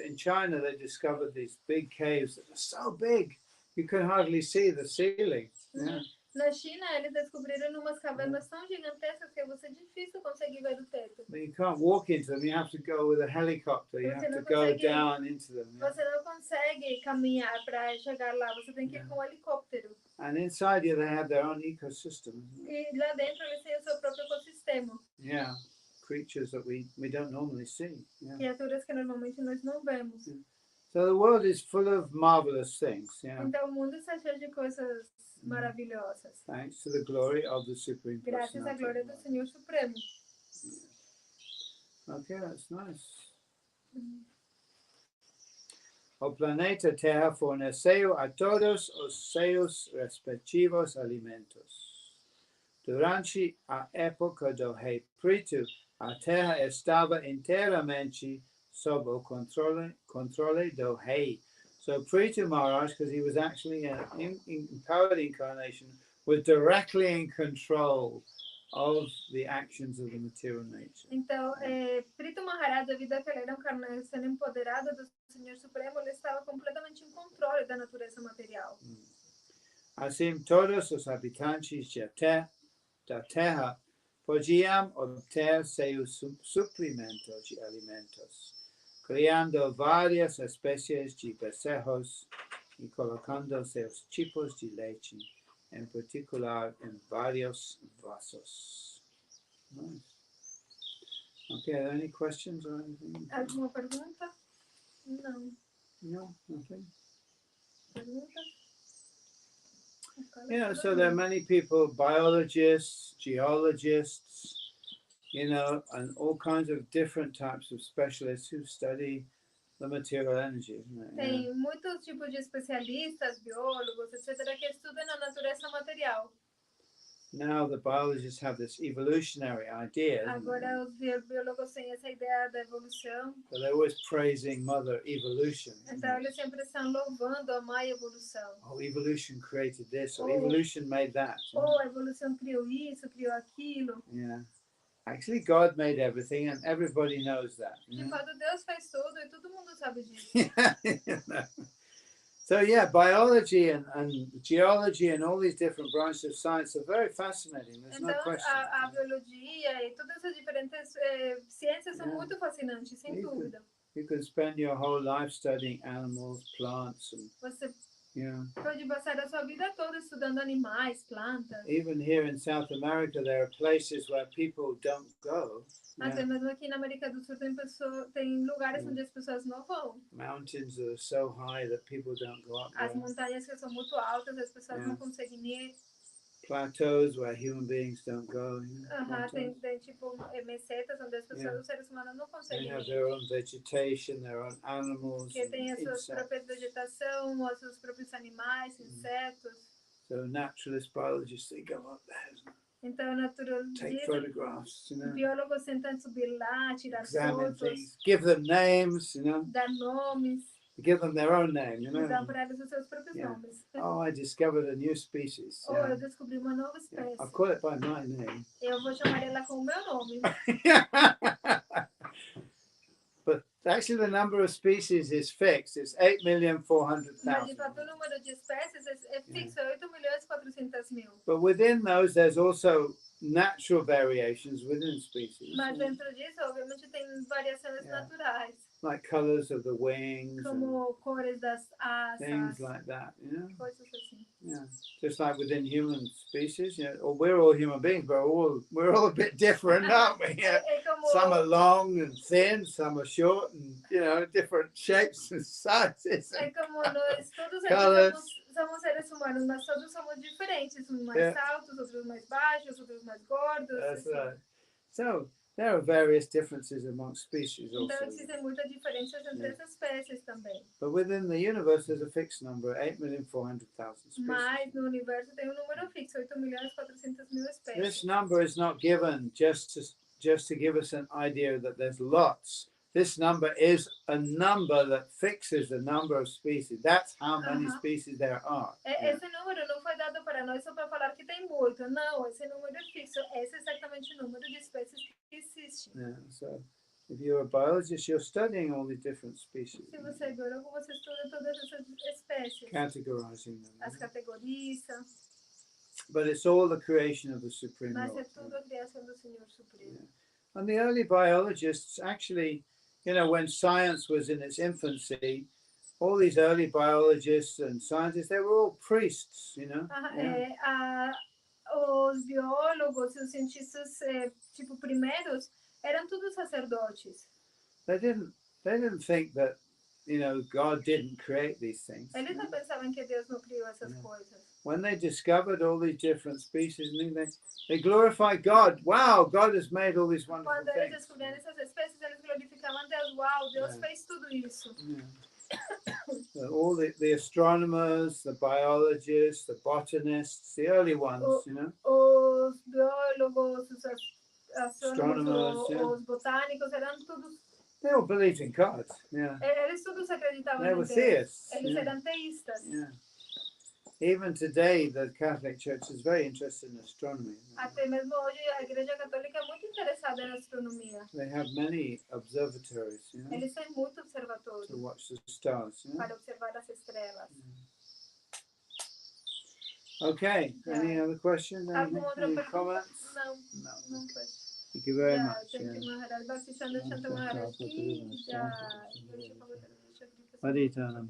In China, they discovered these big caves that are so big you can hardly see the ceiling. Yeah. Na China, eles descobriram umas cavernas tão gigantescas que você difícil conseguir ver o teto. But you can't walk into them. You have to go with a helicopter. You have to go down into them. Yeah? Você não consegue caminhar para chegar lá. Você tem que ir com um helicóptero. And inside you, they have their own ecosystem. E lá dentro eles têm o seu próprio ecossistema. Yeah, creatures that we don't normally see. Yeah. Criaturas que normalmente nós não vemos. So the world is full of marvelous things. Yeah. Então o mundo está cheio de coisas maravilhosas. Thanks to the glory of the Supreme Graças à Personality. glória do Senhor Supremo. Okay, that's nice. O planeta Terra forneceu a todos os seus respectivos alimentos. Durante a época do rei Prithu, a Terra estava inteiramente sob o controle do rei. So Prithu Maharaj, because he was actually an empowered incarnation, was directly in control of the actions of the material nature. Então, Prito Maharaj, devido a que ele era um encarnação empoderada do Senhor Supremo, ele estava completamente em controle da natureza material. Assim, todos os habitantes da Terra podiam obter seus suprimentos de alimentos, criando várias espécies de bezerros e colocando seus tipos de leite, em particular em vários vasos. Nice. Okay, are there any questions or anything? Alguma pergunta? Não. No, nothing. Pergunta? Yeah, so there are many people, biologists, geologists, you know, and all kinds of different types of specialists who study the material energy, isn't it? Tem muitos tipos de especialistas, biólogos, etc., que estudam a natureza material. Now the biologists have this evolutionary idea. Agora os biólogos têm essa ideia da evolução. So they're always praising Mother Evolution. Então eles sempre estão louvando a mãe evolução. Oh, evolution created this, or evolution made that. Ou a evolução criou isso, criou aquilo. Yeah. Actually, God made everything, and everybody knows that. De fato, Deus fez tudo e todo mundo sabe disso. Yeah. So yeah, biology and geology and all these different branches of science are very fascinating. There's no Então, question. a biologia e todas essas diferentes ciências são muito fascinantes, sem dúvida. You can spend your whole life studying animals, plants, and Você yeah. pode passar a sua vida toda estudando animais, plantas. Even here in South America, there are places where people don't go. Até mesmo aqui na América do Sul tem lugares onde as pessoas não vão. Mountains that are so high that people don't go up As there. montanhas que são muito altas, as pessoas não conseguem ir. Plateaus where human beings don't go. You know, Tem tipo mesetas onde as pessoas, os seres humanos não They conseguem have ir. their own vegetation, their own animals, Que tem as suas insects. próprias vegetação, os seus próprios animais, insetos. So naturalist biologists, they go up there, Então, take naturalistas, photographs, you know, biólogos tentam subir lá, tirar examine fotos, things, give them names, you know, dar nomes, give them their own name, you dar know. para eles os seus próprios nomes. Oh, I discovered a new species. Ou eu descobri uma nova Yeah, espécie. I'll call it by my name. Eu vou chamar ela com o meu nome. But actually the number of species is fixed. It's 8,400,000. Mas, de fato, o número de espécies é fixo, é 8.400.000. But within those, there's also natural variations within species. Mas dentro disso, obviamente, tem variações naturais. Like colors of the wings. Como cores das Things asas, like that, you know? coisas assim. Yeah. Just like within human species, you know, or we're all human beings, but we're all a bit different, aren't we? Yeah. É como, Some are long and thin, some are short and, you know, different shapes and sizes. é como nós todos Colors. aqui somos seres humanos, mas todos somos diferentes. Uns mais altos, outros mais baixos, outros mais gordos. That's Assim. right. So there are various differences amongst species Então, also. existem muitas diferenças entre as espécies também. But within the universe, there's a fixed number, 8,400,000 species. Mas no universo tem um número fixo, 8.400.000 espécies. This number is not given just to give us an idea that there's lots. This number is a number that fixes the number of species. That's how many species there are. Esse número não foi dado para nós só para falar que tem muito. Não, esse número é fixo. Esse é exatamente o número de espécies que existem. Yeah, so if you're a biologist, you're studying all the different species, Se você é biólogo, você estuda todas essas espécies. categorizing them. As categoriza. But it's all the creation of the Supreme Mas é Lord. tudo a criação do Senhor Supremo. And the early biologists actually, you know, when science was in its infancy, all these early biologists and scientists, they were all priests, you know. os biólogos e os cientistas, tipo, primeiros, eram todos sacerdotes. They didn't think that, God didn't create these things. Eles não pensavam que Deus não criou essas Yeah. coisas. When they discovered all these different species, they glorified God. Wow, God has made all these wonderful Quando eles things. descobriram essas espécies, eles glorificavam Deus. Uau, Deus Yeah. fez tudo isso. Yeah. So all the astronomers, the biologists, the botanists, the early ones, Os biólogos, os astrônomos, Astronomers, yeah. os botânicos, eram todos. They all believed in God. Yeah. Eles todos acreditavam They em were Deus. theists. Eles Yeah. eram teístas. Yeah. Even today, the Catholic Church is very interested in astronomy. Até mesmo hoje a Igreja Católica é muito interessada em astronomia. They have many observatories, Eles têm muitos to observatórios watch the stars. para observar as estrelas. Okay. Yeah. Any other questions? Alguma outra Any pergunta? comments? Não, No. não foi. Thank you very Yeah, much. thank you, Maharaj. Bhakti Shanto Maharaj ki jai. Maritanam.